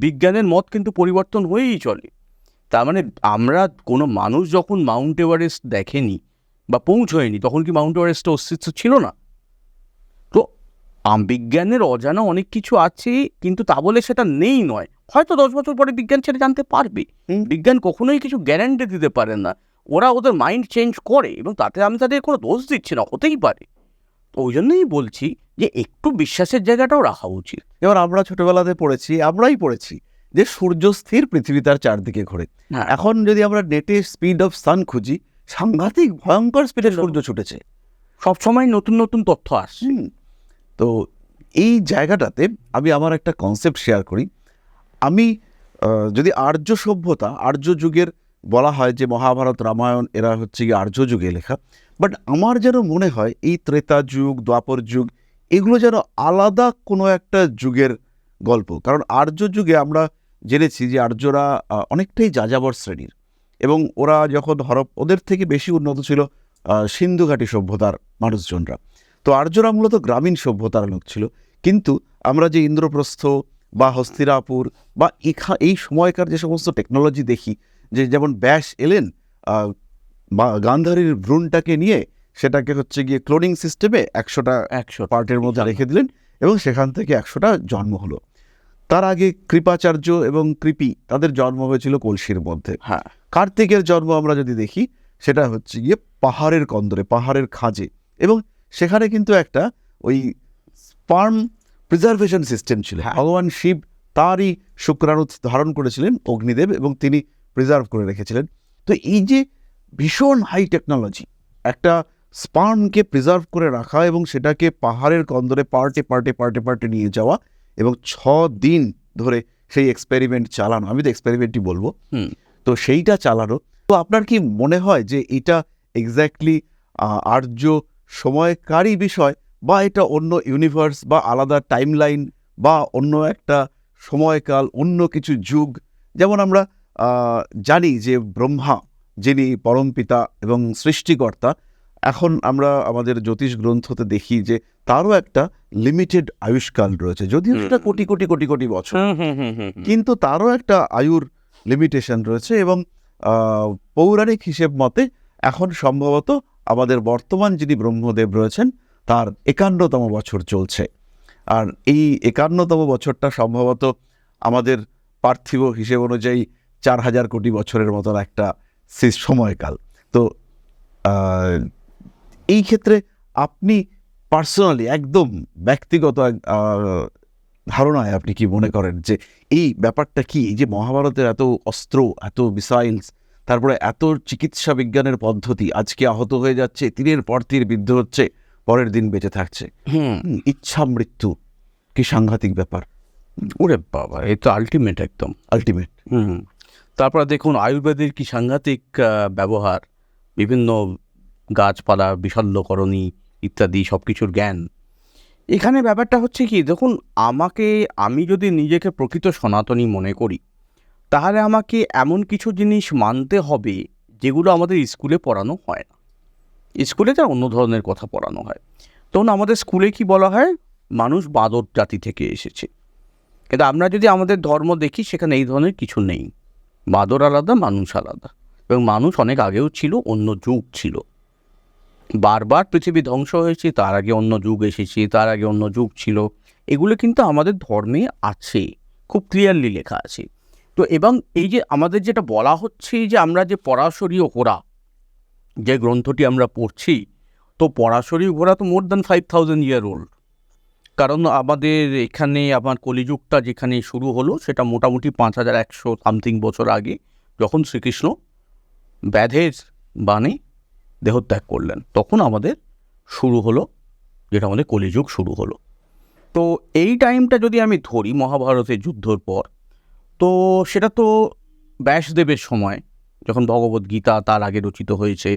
বিজ্ঞানের মত কিন্তু পরিবর্তন হয়েই চলে। তার মানে আমরা, কোনো মানুষ যখন মাউন্ট এভারেস্ট দেখেনি বা পৌঁছয়নি, তখন কি মাউন্ট এভারেস্টের অস্তিত্ব ছিল না? তো বিজ্ঞানের অজানা অনেক কিছু আছে, কিন্তু তা বলে সেটা নেই নয়। হয়তো 10 বছর পরে বিজ্ঞান সেটা জানতে পারবে। বিজ্ঞান কখনোই কিছু গ্যারান্টি দিতে পারে না, ওরা ওদের মাইন্ড চেঞ্জ করে, এবং তাতে আমি তাদের কোনো দোষ দিচ্ছি না, হতেই পারে। তো ওই জন্যই বলছি যে একটু বিশ্বাসের জায়গাটাও রাখা উচিত। এবার আমরা ছোটবেলাতে আমরাই পড়েছি যে সূর্য স্থির, পৃথিবী তার চারদিকে ঘোরে। হ্যাঁ। এখন যদি আমরা নেটে স্পিড অফ সান খুঁজি, সাংঘাতিক ভয়ঙ্কর স্পিডে সূর্য ছুটেছে। সবসময় নতুন নতুন তথ্য আসছে। তো এই জায়গাটাতে আমি আমার একটা কনসেপ্ট শেয়ার করি। আমি যদি আর্য সভ্যতা, আর্য যুগের বলা হয় যে মহাভারত, রামায়ণ এরা হচ্ছে গিয়ে আর্য যুগে লেখা, বাট আমার যেন মনে হয় এই ত্রেতা যুগ, দ্বাপর যুগ এগুলো যেন আলাদা কোনো একটা যুগের গল্প। কারণ আর্য যুগে আমরা জেনেছি যে আর্যরা অনেকটাই যাযাবর শ্রেণীর, এবং ওরা যখন ওদের থেকে বেশি উন্নত ছিল সিন্ধু ঘাটি সভ্যতার মানুষজনরা। তো আর্যরা মূলত গ্রামীণ সভ্যতার লোক ছিল। কিন্তু আমরা যে ইন্দ্রপ্রস্থ বা হস্তিনাপুর বা এই সময়কার যে সমস্ত টেকনোলজি দেখি, যে যেমন ব্যাস এলেন বা গান্ধারীর ভ্রূণটাকে নিয়ে সেটাকে হচ্ছে গিয়ে ক্লোনিং সিস্টেমে 100টা পার্টের মধ্যে রেখে দিলেন এবং সেখান থেকে 100টা জন্ম হলো। তার আগে কৃপাচার্য এবং কৃপি তাদের জন্ম হয়েছিল কলসির মধ্যে। হ্যাঁ, কার্তিকের জন্ম আমরা যদি দেখি সেটা হচ্ছে গিয়ে পাহাড়ের কন্দরে, পাহাড়ের খাঁজে, এবং সেখানে কিন্তু একটা ওই স্পার্ম প্রিজার্ভেশন সিস্টেম ছিল। ভগবান শিব তারই শুক্রাণু ধারণ করেছিলেন অগ্নিদেব, এবং তিনি প্রিজার্ভ করে রেখেছিলেন। তো এই যে ভীষণ হাই টেকনোলজি, একটা স্পার্মকে প্রিজার্ভ করে রাখা এবং সেটাকে পাহাড়ের কন্দরে পার্টে পার্টে পার্টে পার্টে নিয়ে যাওয়া এবং 6 দিন ধরে সেই এক্সপেরিমেন্ট চালানো, আমি তো এক্সপেরিমেন্টই বলবো, তো সেইটা চালানো। তো আপনার কি মনে হয় যে এটা এক্স্যাক্টলি আর্য সময়কারী বিষয়, বা এটা অন্য ইউনিভার্স বা আলাদা টাইমলাইন বা অন্য একটা সময়কাল, অন্য কিছু যুগ? যেমন আমরা জানি যে ব্রহ্মা যিনি পরমপিতা এবং সৃষ্টিকর্তা, এখন আমরা আমাদের জ্যোতিষ গ্রন্থতে দেখি যে তারও একটা লিমিটেড আয়ুষ্কাল রয়েছে, যদিও সেটা কোটি কোটি কোটি কোটি বছর, কিন্তু তারও একটা আয়ুর লিমিটেশন রয়েছে। এবং পৌরাণিক হিসেব মতে এখন সম্ভবত আমাদের বর্তমান যিনি ব্রহ্মদেব রয়েছেন তার 51তম বছর চলছে। আর এই 51তম বছরটা সম্ভবত আমাদের পার্থিব হিসেব অনুযায়ী 4000 কোটি বছরের মতন একটা সময়কাল। তো এই ক্ষেত্রে আপনি পার্সোনালি একদম ব্যক্তিগত ধারণায় আপনি কি মনে করেন যে এই ব্যাপারটা কি, এই যে মহাভারতের এত অস্ত্র, এত মিসাইলস, তারপরে এত চিকিৎসা বিজ্ঞানের পদ্ধতি, আজকে আহত হয়ে যাচ্ছে, তীরের পর তীর বিদ্ধ হচ্ছে, পরের দিন বেঁচে থাকছে, ইচ্ছা মৃত্যু, কি সাংঘাতিক ব্যাপার! ওরে বাবা, এই তো আলটিমেট, একদম আলটিমেট। তারপরে দেখুন আয়ুর্বেদের কি সাংঘাতিক ব্যবহার, বিভিন্ন গাছপালা, বিশল্যকরণী ইত্যাদি সব কিছুর জ্ঞান। এখানে ব্যাপারটা হচ্ছে কি, দেখুন আমি যদি নিজেকে প্রকৃত সনাতনী মনে করি, তাহলে আমাকে এমন কিছু জিনিস মানতে হবে যেগুলো আমাদের স্কুলে পড়ানো হয় না। স্কুলে তার অন্য ধরনের কথা পড়ানো হয়। তখন আমাদের স্কুলে কি বলা হয়, মানুষ বাঁদর জাতি থেকে এসেছে। কিন্তু আমরা যদি আমাদের ধর্ম দেখি, সেখানে এই ধরনের কিছু নেই। বাঁদর আলাদা, মানুষ আলাদা, এবং মানুষ অনেক আগেও ছিল, অন্য যুগ ছিল। বারবার পৃথিবী ধ্বংস হয়েছে, তার আগে অন্য যুগ এসেছে, তার আগে অন্য যুগ ছিল। এগুলো কিন্তু আমাদের ধর্মে আছে, খুব ক্লিয়ারলি লেখা আছে। তো এবং এই যে আমাদের যেটা বলা হচ্ছে যে আমরা যে পরাশরীয় হোরা, যে গ্রন্থটি আমরা পড়ছি, তো পরাশরীয় হোরা তো মোর দ্যান 5000 ইয়ার ওল্ড। কারণ আমাদের এখানে আমার কলিযুগটা যেখানে শুরু হলো, সেটা মোটামুটি 5100 সামথিং বছর আগে, যখন শ্রীকৃষ্ণ ব্যাধের বাণে দেহত্যাগ করলেন, তখন আমাদের শুরু হলো, যেটা আমাদের কলিযুগ শুরু হলো। তো এই টাইমটা যদি আমি ধরি মহাভারতের যুদ্ধর পর, তো সেটা তো ব্যাসদেবের সময়, যখন ভগবদ্গীতা তার আগে রচিত হয়েছে।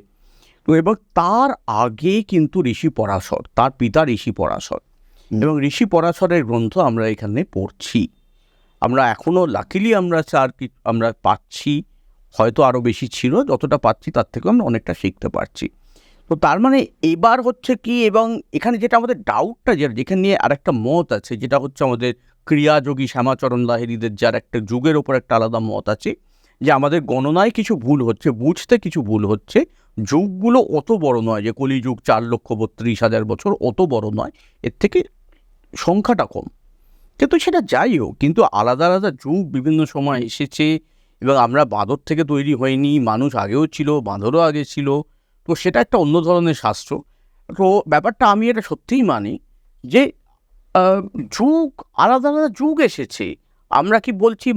তো এবার তার আগে কিন্তু ঋষি পরাশর, তার পিতা ঋষি পরাশর, এবং ঋষি পরাশরের গ্রন্থ আমরা এখানে পড়ছি। আমরা এখনও লাকিলি আমরা পাচ্ছি, হয়তো আরও বেশি ছিল, যতটা পাচ্ছি তার থেকেও আমরা অনেকটা শিখতে পারছি। তো তার মানে এবার হচ্ছে কি, এবং এখানে যেটা আমাদের ডাউটটা, যেখানে নিয়ে আর একটা মত আছে, যেটা হচ্ছে আমাদের ক্রিয়াযোগী শ্যামাচরণ লাহিড়ীদের, যার একটা যুগের ওপর একটা আলাদা মত আছে, যে আমাদের গণনায় কিছু ভুল হচ্ছে, বুঝতে কিছু ভুল হচ্ছে। যুগগুলো অত বড় নয়, যে কলিযুগ 4,32,000 বছর, অত বড় নয়, এর থেকে সংখ্যাটা কম। কিন্তু সেটা যাই হোক, কিন্তু আলাদা আলাদা যুগ বিভিন্ন সময় এসেছে, এবং আমরা বাঁদর থেকে তৈরি হয়নি, মানুষ আগেও ছিল, বাঁদরও আগে ছিল। তো সেটা একটা অন্য ধরনের শাস্ত্র। তো ব্যাপারটা আমি এটা সত্যিই মানি যে যুগ, আলাদা আলাদা যুগ এসেছে, আমরা কি বলছি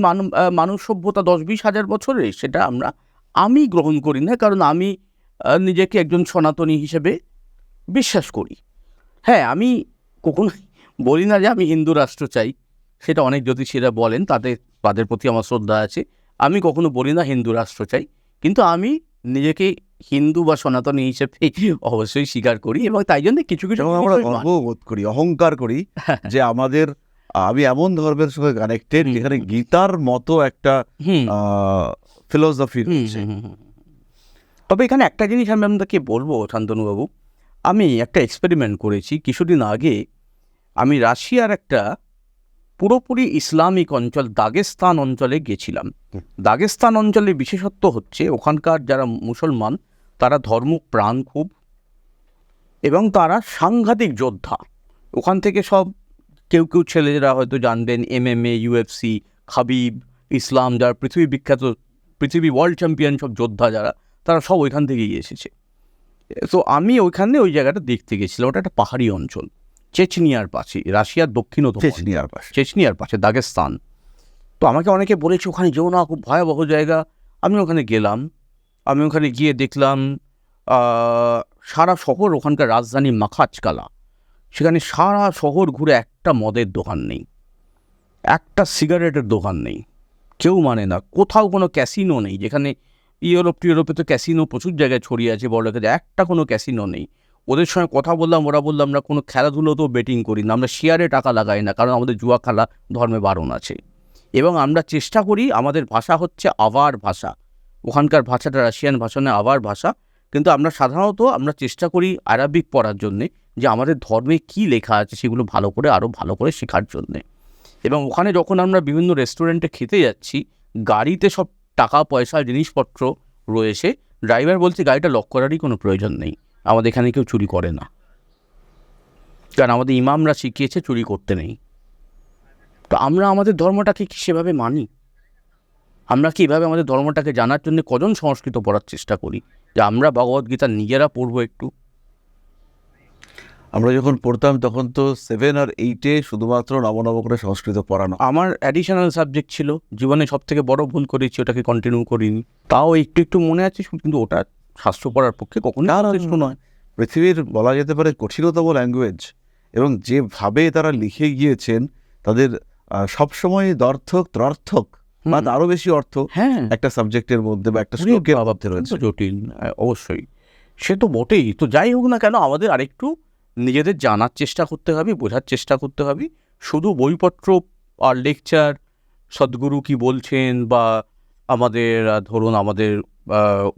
মানব সভ্যতা 10-20 হাজার বছরের, সেটা আমি গ্রহণ করি না, কারণ আমি নিজেকে একজন সনাতনী হিসেবে বিশ্বাস করি। হ্যাঁ, আমি কখনো বলি না যে আমি হিন্দু রাষ্ট্র চাই, সেটা অনেক জ্যোতিষীরা বলেন, তাদের প্রতি আমার শ্রদ্ধা আছে। আমি কখনো বলি না হিন্দু রাষ্ট্র চাই, কিন্তু আমি নিজেকে হিন্দু বা সনাতনী হিসেবে অবশ্যই স্বীকার করি, এবং তাই জন্য কিছু কিছু যেমন আমরা বিষয় গর্ববোধ করি, অহংকার করি যে আমাদের আমি এমন ধর্মের সঙ্গে কানেক্টেড যেখানে গীতার মতো একটা হুম ফিলোসফি হুম, রয়েছে। হুম, হুম, হুম। তবে এখানে একটা জিনিস আমি আপনাকে বলবো শান্তনুবাবু, আমি একটা এক্সপেরিমেন্ট করেছি কিছুদিন আগে। আমি রাশিয়ার একটা পুরোপুরি ইসলামিক অঞ্চল দাগেস্তান অঞ্চলে গেছিলাম। দাগেস্তান অঞ্চলের বিশেষত্ব হচ্ছে ওখানকার যারা মুসলমান তারা ধর্মপ্রাণ খুব, এবং তারা সাংঘাতিক যোদ্ধা। ওখান থেকে সব কেউ কেউ ছেলেরা হয়তো জানবেন, MMA, UFC, খাবিব, ইসলাম, যারা পৃথিবী ওয়ার্ল্ড চ্যাম্পিয়ন সব যোদ্ধা যারা, তারা সব ওইখান থেকেই এসেছে। তো আমি ওই জায়গাটা দেখতে গেছিলাম। ওটা একটা পাহাড়ি অঞ্চল, চেচনিয়ার পাশে, রাশিয়ার দক্ষিণতম অঞ্চল। চেচনিয়ার পাশে। চেচনিয়ার পাশে দাগেস্তান। তো আমাকে অনেকে বলেছে ওখানে যেও না, খুব ভয়াবহ জায়গা। আমি ওখানে গেলাম। আমি ওখানে গিয়ে দেখলাম সারা শহর, ওখানকার রাজধানী মাখাচকালা, সেখানে সারা শহর ঘুরে একটা মদের দোকান নেই, একটা সিগারেটের দোকান নেই, কেউ মানে না। কোথাও কোনো ক্যাসিনো নেই, যেখানে ইউরোপে তো ক্যাসিনো প্রচুর জায়গায় ছড়িয়ে আছে বড় কাছে, একটা কোনো ক্যাসিনো নেই। ওদের সঙ্গে কথা বললাম, ওরা বললো আমরা কোনো খেলাধুলোতেও বেটিং করি না, আমরা শেয়ারে টাকা লাগাই না, কারণ আমাদের জুয়া খেলা ধর্মে বারণ আছে। এবং আমরা চেষ্টা করি, আমাদের ভাষা হচ্ছে আভার ভাষা, ওখানকার ভাষাটা রাশিয়ান ভাষা নয়, আভার ভাষা। কিন্তু আমরা চেষ্টা করি আরবিক পড়ার জন্যে, যে আমাদের ধর্মে কী লেখা আছে সেগুলো আরও ভালো করে শেখার জন্যে। এবং ওখানে যখন আমরা বিভিন্ন রেস্টুরেন্টে খেতে যাচ্ছি, গাড়িতে সব টাকা পয়সা জিনিসপত্র রয়েছে, ড্রাইভার বলছে গাড়িটা লক করারই কোনো প্রয়োজন নেই, আমাদের এখানে কেউ চুরি করে না, কারণ আমাদের ইমামরা শিখিয়েছে চুরি করতে নেই। তো আমরা আমাদের ধর্মটাকে কি সেভাবে মানি? আমরা কি এভাবে আমাদের ধর্মটাকে জানার জন্য কজন সংস্কৃত পড়ার চেষ্টা করি, যে আমরা ভগবদ্গীতা নিজেরা পড়বো একটু? আমরা যখন পড়তাম তখন তো 7 আর 8-এ শুধুমাত্র নব করে সংস্কৃত পড়ানো। আমার অ্যাডিশনাল সাবজেক্ট ছিল, জীবনে সব থেকে বড় ভুল করেছি, ওটাকে কন্টিনিউ করিনি। তাও একটু মনে আছে, কিন্তু ওটা শাস্ত্র পড়ার পক্ষে কখনো যথেষ্ট নয়। পৃথিবীর বলা যেতে পারে কঠিনতম ল্যাঙ্গুয়েজ, এবং যেভাবে তারা লিখে গিয়েছেন তাদের সবসময় ত্রর্থক বা আরো বেশি অর্থ হ্যাঁ, একটা সাবজেক্টের মধ্যে বা একটা শ্লোকের মধ্যে রয়েছে। জটিল, অবশ্যই, সে তো বটেই। তো যাই হোক না কেন, আমাদের আরেকটু নিজেদের জানার চেষ্টা করতে হবে, বোঝার চেষ্টা করতে হবে। শুধু বইপত্র আর লেকচার, সদ্গুরু কি বলছেন, বা আমাদের ধরুন আমাদের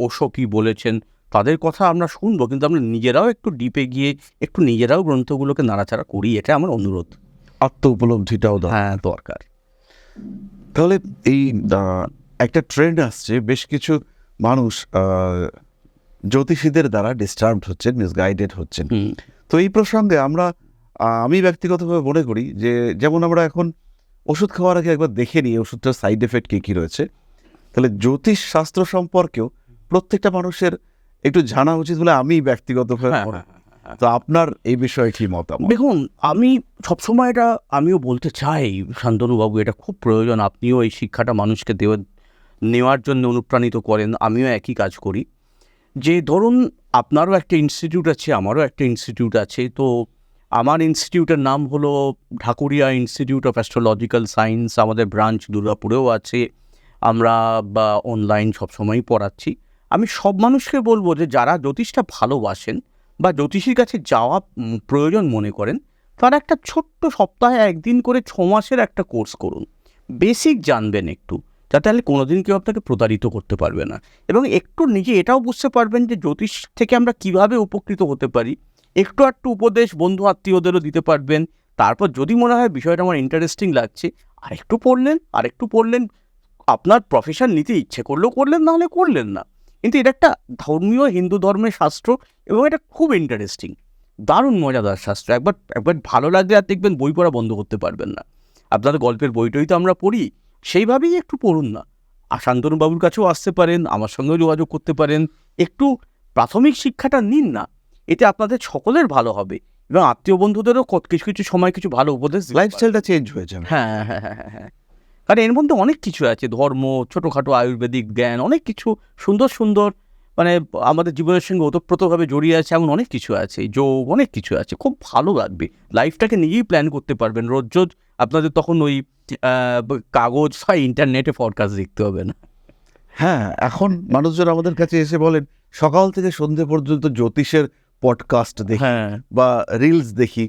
ওশো কি বলেছেন, তাদের কথা আমরা শুনবো, কিন্তু আমরা নিজেরাও একটু ডিপে গিয়ে একটু নিজেরাও গ্রন্থগুলোকে নাড়াচাড়া করি, এটা আমার অনুরোধ। আত্ম উপলব্ধিটাও দরকার। হ্যাঁ, দরকার। তাহলে এই একটা ট্রেন্ড আসছে, বেশ কিছু মানুষ জ্যোতিষীদের দ্বারা ডিস্টার্বড হচ্ছেন, মিসগাইডেড হচ্ছেন। তো এই প্রসঙ্গে আমি ব্যক্তিগতভাবে মনে করি যে, যেমন আমরা এখন ওষুধ খাওয়ার আগে একবার দেখে নিই ওষুধটার সাইড এফেক্ট কী রয়েছে, তাহলে জ্যোতিষ শাস্ত্র সম্পর্কেও প্রত্যেকটা মানুষের একটু জানা উচিত বলে আমি ব্যক্তিগতভাবে মনে করি। তো আপনার এই বিষয়ে কি মতামত? দেখুন, আমি সবসময় আমিও বলতে চাই শান্তনুবাবু, এটা খুব প্রয়োজন। আপনিও এই শিক্ষাটা মানুষকে নেওয়ার জন্য অনুপ্রাণিত করেন, আমিও একই কাজ করি। যে ধরুন, আপনারও একটা ইনস্টিটিউট আছে, আমারও একটা ইনস্টিটিউট আছে। তো আমার ইনস্টিটিউটের নাম হলো Dhakuria institute of astrological science. আমাদের ব্রাঞ্চ দুর্গাপুরেও আছে। আমরা অনলাইন সবসময়ই পড়াচ্ছি। আমি সব মানুষকে বলবো যে যারা জ্যোতিষটা ভালোবাসেন বা জ্যোতিষীর কাছে যাওয়া প্রয়োজন মনে করেন, তারা একটা ছোট্ট সপ্তাহে 1 দিন করে 6 মাসের একটা কোর্স করুন। বেসিক জানবেন একটু, যাতে কোনোদিন কেউ আপনাকে প্রতারিত করতে পারবে না। এবং একটু নিজে এটাও বুঝতে পারবেন যে জ্যোতিষ থেকে আমরা কিভাবে উপকৃত হতে পারি। একটু উপদেশ বন্ধু আত্মীয়দেরও দিতে পারবেন। তারপর যদি মনে হয় বিষয়টা আমার ইন্টারেস্টিং লাগছে, আরেকটু পড়লেন। আপনার প্রফেশন নিতে ইচ্ছে করলেও করলেন, না হলে করলেন না। কিন্তু এটা একটা ধর্মীয় হিন্দু ধর্মের শাস্ত্র, এবং এটা খুব ইন্টারেস্টিং, দারুণ মজাদার শাস্ত্র। একবার ভালো লাগলে আর দেখবেন বই পড়া বন্ধ করতে পারবেন না। আপনাদের গল্পের বইটই তো আমরা পড়ি, সেইভাবেই একটু পড়ুন না। আর শান্তনুবাবুর কাছেও আসতে পারেন, আমার সঙ্গেও যোগাযোগ করতে পারেন। একটু প্রাথমিক শিক্ষাটা নিন না, এতে আপনাদের সকলের ভালো হবে, এবং আত্মীয় বন্ধুদেরও কিছু সময় কিছু ভালো উপদেশ। লাইফস্টাইলটা চেঞ্জ হয়ে যাবে। হ্যাঁ। কারণ এর মধ্যে অনেক কিছু আছে, ধর্ম, ছোটোখাটো আয়ুর্বেদিক জ্ঞান, অনেক কিছু সুন্দর সুন্দর, মানে আমাদের জীবনের সঙ্গে ওতপ্রোতভাবে জড়িয়ে আছে, এমন অনেক কিছু আছে, যোগ, অনেক কিছু আছে, খুব ভালো লাগবে। লাইফটাকে নিজেই প্ল্যান করতে পারবেন, রোজ রোজ আপনাদের তখন ওই কাগজ বা ইন্টারনেটে ফরকাস্ট দেখতে হবে না। হ্যাঁ, এখন মানুষজন আমাদের কাছে এসে বলেন সকাল থেকে সন্ধ্যে পর্যন্ত জ্যোতিষের পডকাস্ট দেখি হ্যাঁ, বা রিলস দেখি।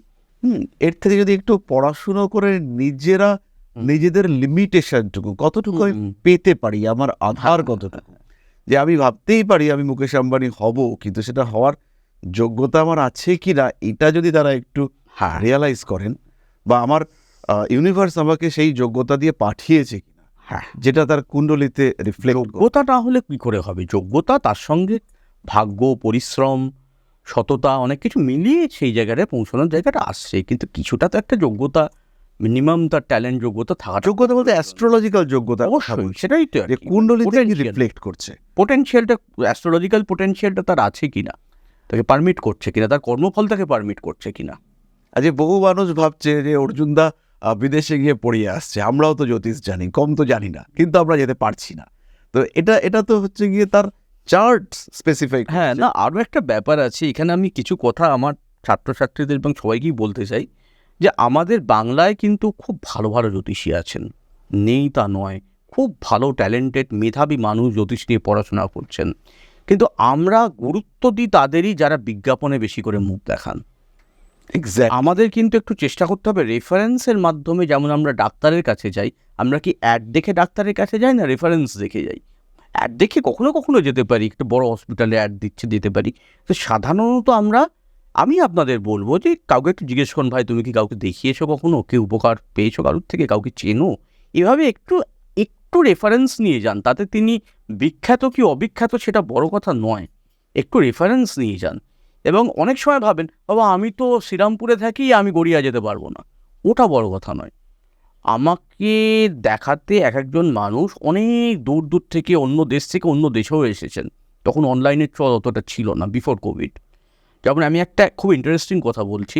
এর থেকে যদি একটু পড়াশুনো করে নিজেরা নিজেদের লিমিটেশনটুকু কতটুকু আমি হুম। পেতে পারি, আমার আধার কতটুকু, যে আমি ভাবতেই পারি আমি মুকেশ আম্বানি হব, কিন্তু সেটা হওয়ার যোগ্যতা আমার আছে কি না, এটা যদি তারা একটু হ্যাঁ, রিয়ালাইজ করেন, বা আমার ইউনিভার্স আমাকে সেই যোগ্যতা দিয়ে পাঠিয়েছে কিনা, হ্যাঁ। যেটা তার কুণ্ডলিতে রিফ্লেক্ট যোগ্যতা না হলে কি করে হবে? যোগ্যতা, তার সঙ্গে ভাগ্য, পরিশ্রম, সততা, অনেক কিছু মিলিয়ে সেই জায়গাটায় পৌঁছানোর জায়গাটা আসছে। কিন্তু কিছুটা তো একটা যোগ্যতা, মিনিমাম তার ট্যালেন্ট, যোগ্যতা থাকা। যোগ্যতা বলতে অ্যাস্ট্রোলজিক্যাল যোগ্যতা অবশ্যই, সেটাই তো আর যে কি। কুণ্ডলিতে কি Potential. রিফ্লেক্ট করছে। পোটেনশিয়ালটা, অ্যাস্ট্রোলজিক্যাল পোটেনশিয়ালটা তার আছে কিনা, তাকে পারমিট করছে কিনা, তার কর্মফল তাকে পারমিট করছে কিনা। আজকে বহু মানুষ ভাবছে যে অর্জুনদা বিদেশে গিয়ে পড়িয়ে আসছে, আমরাও তো জ্যোতিষ জানি, কম তো জানি না, কিন্তু আমরা যেতে পারছি না। তো এটা তো হচ্ছে গিয়ে তার চার্ট স্পেসিফাই। হ্যাঁ, না, আরও একটা ব্যাপার আছে এখানে, আমি কিছু কথা আমার ছাত্রছাত্রীদের এবং সবাইকেই বলতে চাই, যে আমাদের বাংলায় কিন্তু খুব ভালো ভালো জ্যোতিষী আছেন, নেই তা নয়, খুব ভালো ট্যালেন্টেড মেধাবী মানুষ জ্যোতিষ নিয়ে পড়াশোনা করছেন, কিন্তু আমরা গুরুত্ব দিই তাদেরই যারা বিজ্ঞাপনে বেশি করে মুখ দেখান। এক্স্যাক্ট। আমাদের কিন্তু একটু চেষ্টা করতে হবে রেফারেন্সের মাধ্যমে, যেমন আমরা ডাক্তারের কাছে যাই, আমরা কি অ্যাড দেখে ডাক্তারের কাছে যাই না রেফারেন্স দেখে যাই? অ্যাড দেখে কখনো কখনো যেতে পারি, একটু বড় হসপিটালে অ্যাড দিচ্ছে যেতে পারি, তো সাধারণত আমি আপনাদের বলবো যে কাউকে একটু জিজ্ঞেস করুন, ভাই তুমি কি কাউকে দেখিয়েছো কখনো, কেউ উপকার পেয়েছো কারোর থেকে, কাউকে চেনো, এভাবে একটু একটু রেফারেন্স নিয়ে যান। তাতে তিনি বিখ্যাত কি অবিখ্যাত সেটা বড় কথা নয়, একটু রেফারেন্স নিয়ে যান। এবং অনেক সময় ভাবেন, বাবা আমি তো শ্রীরামপুরে থাকি, আমি গড়িয়া যেতে পারবো না, ওটা বড় কথা নয়। আমাকে দেখাতে এক একজন মানুষ অনেক দূর দূর থেকে, অন্য দেশ থেকে, অন্য দেশেও এসেছেন, তখন অনলাইনের চল অতটা ছিল না, বিফোর কোভিড। যেমন আমি একটা খুব ইন্টারেস্টিং কথা বলছি,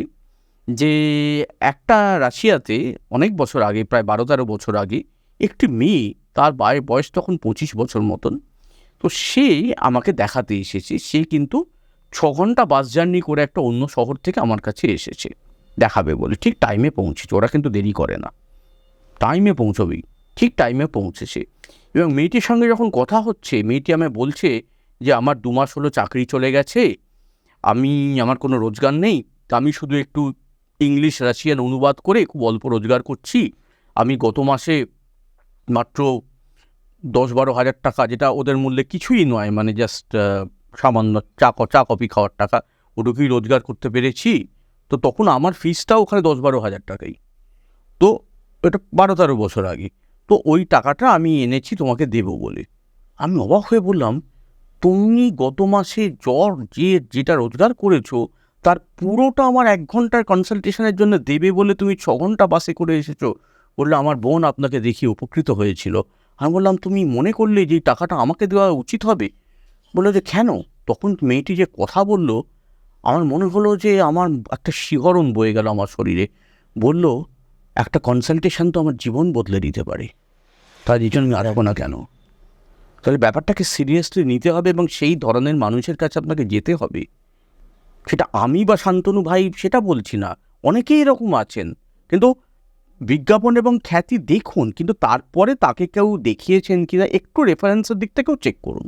যে একটা রাশিয়াতে অনেক বছর আগে, প্রায় 12-13 বছর আগে, একটি মেয়ে, তার বয়স তখন 25 বছর মতন, তো সে আমাকে দেখাতে এসেছে। সে কিন্তু 6 ঘন্টা বাস জার্নি করে একটা অন্য শহর থেকে আমার কাছে এসেছে দেখাবে বলে, ঠিক টাইমে পৌঁছেছে, ওরা কিন্তু দেরি করে না, টাইমে পৌঁছবেই, ঠিক টাইমে পৌঁছেছে। এবং মেয়েটির সঙ্গে যখন কথা হচ্ছে, মেয়েটি আমায় বলছে যে আমার 2 মাস হলো চাকরি চলে গেছে, আমার কোনো রোজগার নেই, তা আমি শুধু একটু ইংলিশ রাশিয়ান অনুবাদ করে খুব অল্প রোজগার করছি। আমি গত মাসে মাত্র 10-12 হাজার টাকা, যেটা ওদের মূল্যে কিছুই নয়, মানে জাস্ট সামান্য চা কফি খাওয়ার টাকা, ওটুকুই রোজগার করতে পেরেছি। তো তখন আমার ফিসটাও ওখানে 10-12 হাজার টাকাই। তো এটা 12-13 বছর আগে। তো ওই টাকাটা আমি এনেছি তোমাকে দেবো বলে। আমি অবাক হয়ে বললাম, তুমি গত মাসে যেটা রোজগার করেছো, তার পুরোটা আমার 1 ঘন্টার কনসালটেশনের জন্য দেবে বলে তুমি 6 ঘন্টা বাসে করে এসেছো। বললো, আমার বোন আপনাকে দেখিয়ে উপকৃত হয়েছিল। আমি বললাম, তুমি মনে করলে যে এই টাকাটা আমাকে দেওয়া উচিত হবে? বললো যে কেন? তখন মেয়েটি যে কথা বলল, আমার মনে হলো যে আমার একটা শিহরণ বয়ে গেল আমার শরীরে। বলল, একটা কনসালটেশন তো আমার জীবন বদলে দিতে পারে, তার জন্য আমি আরাবো না কেন? তাহলে ব্যাপারটাকে সিরিয়াসলি নিতে হবে এবং সেই ধরনের মানুষের কাছে আপনাকে যেতে হবে। সেটা আমি বা শান্তনু ভাই সেটা বলছি না, অনেকেই এরকম আছেন, কিন্তু বিজ্ঞাপন এবং খ্যাতি দেখুন, কিন্তু তারপরে তাকে কেউ দেখিয়েছেন কিনা একটু রেফারেন্সের দিক থেকেও চেক করুন,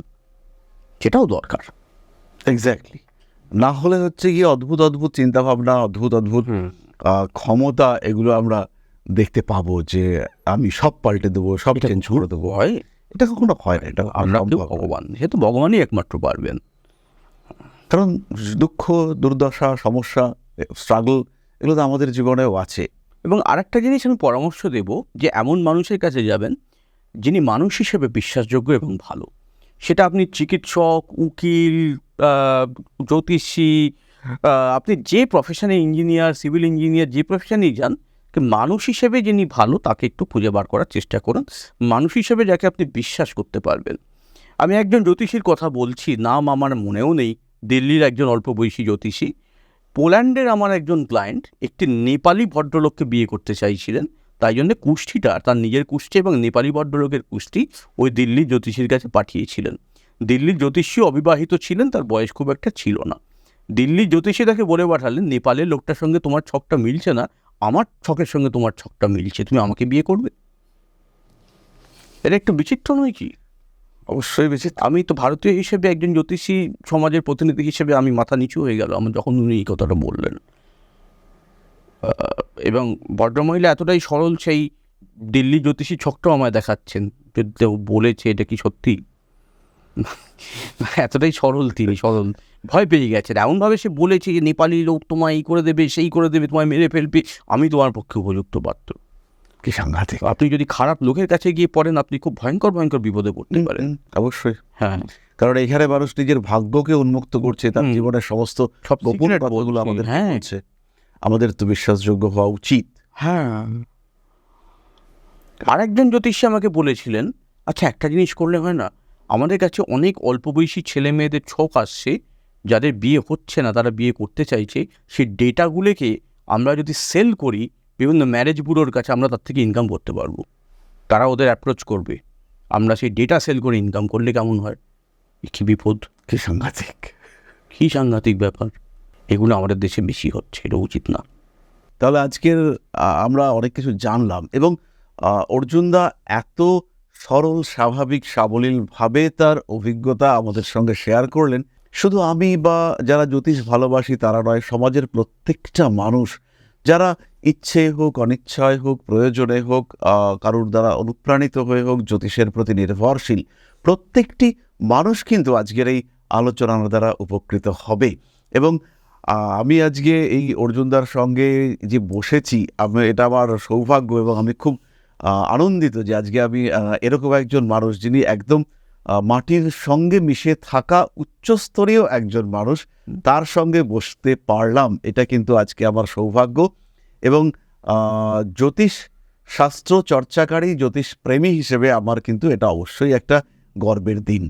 সেটাও দরকার। এক্স্যাক্টলি। না হলে হচ্ছে গিয়ে অদ্ভুত অদ্ভুত চিন্তাভাবনা, অদ্ভুত অদ্ভুত ক্ষমতা, এগুলো আমরা দেখতে পাবো, যে আমি সব পাল্টে দেবো, সব চেঞ্জ করে দেবো। হয়, এটা কখনো হয় না, এটা আমরা কেউ সম্ভব না। ভগবান, সে তো ভগবানই একমাত্র পারবেন। কারণ দুঃখ, দুর্দশা, সমস্যা, স্ট্রাগল, এগুলো তো আমাদের জীবনেও আছে। এবং আরেকটা জিনিস আমি পরামর্শ দেব, যে এমন মানুষের কাছে যাবেন যিনি মানুষ হিসেবে বিশ্বাসযোগ্য এবং ভালো। সেটা আপনি চিকিৎসক, উকিল, জ্যোতিষী, আপনি যে প্রফেশনে, ইঞ্জিনিয়ার, সিভিল ইঞ্জিনিয়ার, যে প্রফেশনেই যান, মানুষ হিসেবে যিনি ভালো তাকে একটু খুঁজে বার করার চেষ্টা করুন, মানুষ হিসেবে যাকে আপনি বিশ্বাস করতে পারবেন। আমি একজন জ্যোতিষীর কথা বলছি, নাম আমার মনেও নেই, দিল্লির একজন অল্প বয়সী জ্যোতিষী। পোল্যান্ডের আমার একজন ক্লায়েন্ট একটি নেপালি ভদ্রলোককে বিয়ে করতে চাইছিলেন, তাই জন্য কুষ্ঠিটা, তার নিজের কুষ্ঠি এবং নেপালি ভদ্রলোকের কুষ্ঠি ওই দিল্লির জ্যোতিষীর কাছে পাঠিয়েছিলেন। দিল্লির জ্যোতিষী অবিবাহিত ছিলেন, তার বয়স খুব একটা ছিল না। দিল্লির জ্যোতিষী তাকে বলে পাঠালেন, নেপালের লোকটার সঙ্গে তোমার ছকটা মিলছে না, আমার ছকের সঙ্গে তোমার ছকটা মিলছে, তুমি আমাকে বিয়ে করবে। এটা একটু বিচিত্র নয় কি? অবশ্যই বেশি। আমি তো ভারতীয় হিসেবে, একজন জ্যোতিষী সমাজের প্রতিনিধি হিসেবে আমি মাথা নিচু হয়ে গেল আমার যখন উনি এই কথাটা বললেন। এবং ভদ্রমহিলা এতটাই সরল, সেই দিল্লি জ্যোতিষী ছকটাও আমায় দেখাচ্ছেন, যে বলেছে এটা কি সত্যি। এতটাই সরল, তিনি সরল, ভয় পেয়ে গেছেন। এমনভাবে সে বলেছে যে নেপালি লোক তোমায় এই করে দেবে, সেই করে দেবে, তোমায় মেরে ফেলবে, আমি তোমার পক্ষে উপযুক্ত পাত্র। কি সাংঘাতিক! আপনি যদি খারাপ লোকের কাছে গিয়ে পড়েন, আপনি খুব ভয়ঙ্কর ভয়ঙ্কর বিপদে পড়তে পারেন। অবশ্যই। হ্যাঁ, কারণ এখানে মানুষ নিজের ভাগ্যকে উন্মুক্ত করছে, তার জীবনের সমস্ত সব গোপন secret কথাগুলো বলছে, আমাদের হ্যাঁ। বলছে। আমাদের তো বিশ্বাসযোগ্য হওয়া উচিত। হ্যাঁ। আরেকজন জ্যোতিষী আমাকে বলেছিলেন, আচ্ছা একটা জিনিস করলে হয় না, আমাদের কাছে অনেক অল্প বয়সী ছেলে মেয়েদের ছক আসছে, যাদের বিয়ে হচ্ছে না, তারা বিয়ে করতে চাইছে, সেই ডেটাগুলোকে আমরা যদি সেল করি বিভিন্ন ম্যারেজ ব্যুরোর কাছে, আমরা তার থেকে ইনকাম করতে পারবো। তারা ওদের অ্যাপ্রোচ করবে, আমরা সেই ডেটা সেল করে ইনকাম করলে কেমন হয়? কী বিপদ, কি সাংঘাতিক! কী সাংঘাতিক ব্যাপার! এগুলো আমাদের দেশে বেশি হচ্ছে, এটা উচিত না। তাহলে আজকের আমরা অনেক কিছু জানলাম, এবং অর্জুনদা এত সরল, স্বাভাবিক, সাবলীলভাবে তার অভিজ্ঞতা আমাদের সঙ্গে শেয়ার করলেন। শুধু আমি বা যারা জ্যোতিষ ভালোবাসি তারা নয়, সমাজের প্রত্যেকটা মানুষ, যারা ইচ্ছে হোক, অনিচ্ছায় হোক, প্রয়োজনে হোক, কারুর দ্বারা অনুপ্রাণিত হয়ে হোক, জ্যোতিষের প্রতি নির্ভরশীল প্রত্যেকটি মানুষ কিন্তু আজকের এই আলোচনার দ্বারা উপকৃত হবে। এবং আমি আজকে এই অর্জুনদার সঙ্গে যে বসেছি, এটা আমার সৌভাগ্য, এবং আমি খুব আনন্দিত যে আজকে আমি এরকম একজন মানুষ, যিনি একদম মাটির সঙ্গে মিশে থাকা উচ্চস্তরীয় একজন মানুষ, তার সঙ্গে বসতে পারলাম। এটা কিন্তু আজকে আমার সৌভাগ্য। এবং জ্যোতিষ শাস্ত্র চর্চাকারী, জ্যোতিষ প্রেমী হিসেবে আমার কিন্তু এটা অবশ্যই একটা গর্বের দিন।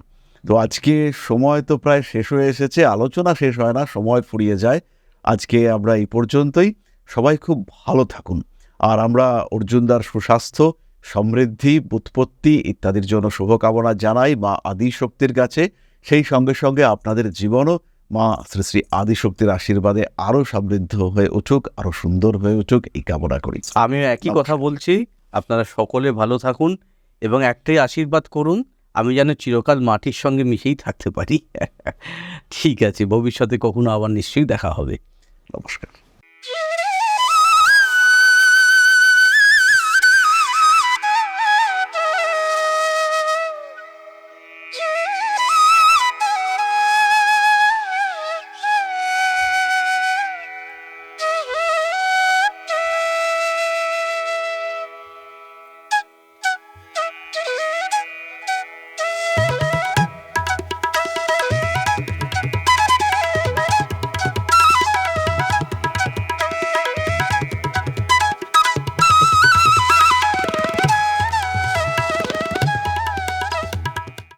তো আজকে সময় তো প্রায় শেষ হয়ে এসেছে, আলোচনা শেষ হয় না, সময় ফুরিয়ে যায়। আজকে আমরা এই পর্যন্তই। সবাই খুব ভালো থাকুন। আর আমরা অর্জুনদার সুস্বাস্থ্য, সমৃদ্ধি, উৎপত্তি ইত্যাদির জন্য শুভকামনা জানাই মা আদিশক্তির কাছে। সেই সঙ্গে সঙ্গে আপনাদের জীবনও মা শ্রী শ্রী আদিশক্তির আশীর্বাদে আরও সমৃদ্ধ হয়ে উঠুক, আরও সুন্দর হয়ে উঠুক, এই কামনা করি। আমিও একই কথা বলছি, আপনারা সকলে ভালো থাকুন এবং একটাই আশীর্বাদ করুন, আমি যেন চিরকাল মাটির সঙ্গে মিশেই থাকতে পারি। ঠিক আছে, ভবিষ্যতে কখনো আবার নিশ্চয়ই দেখা হবে। নমস্কার।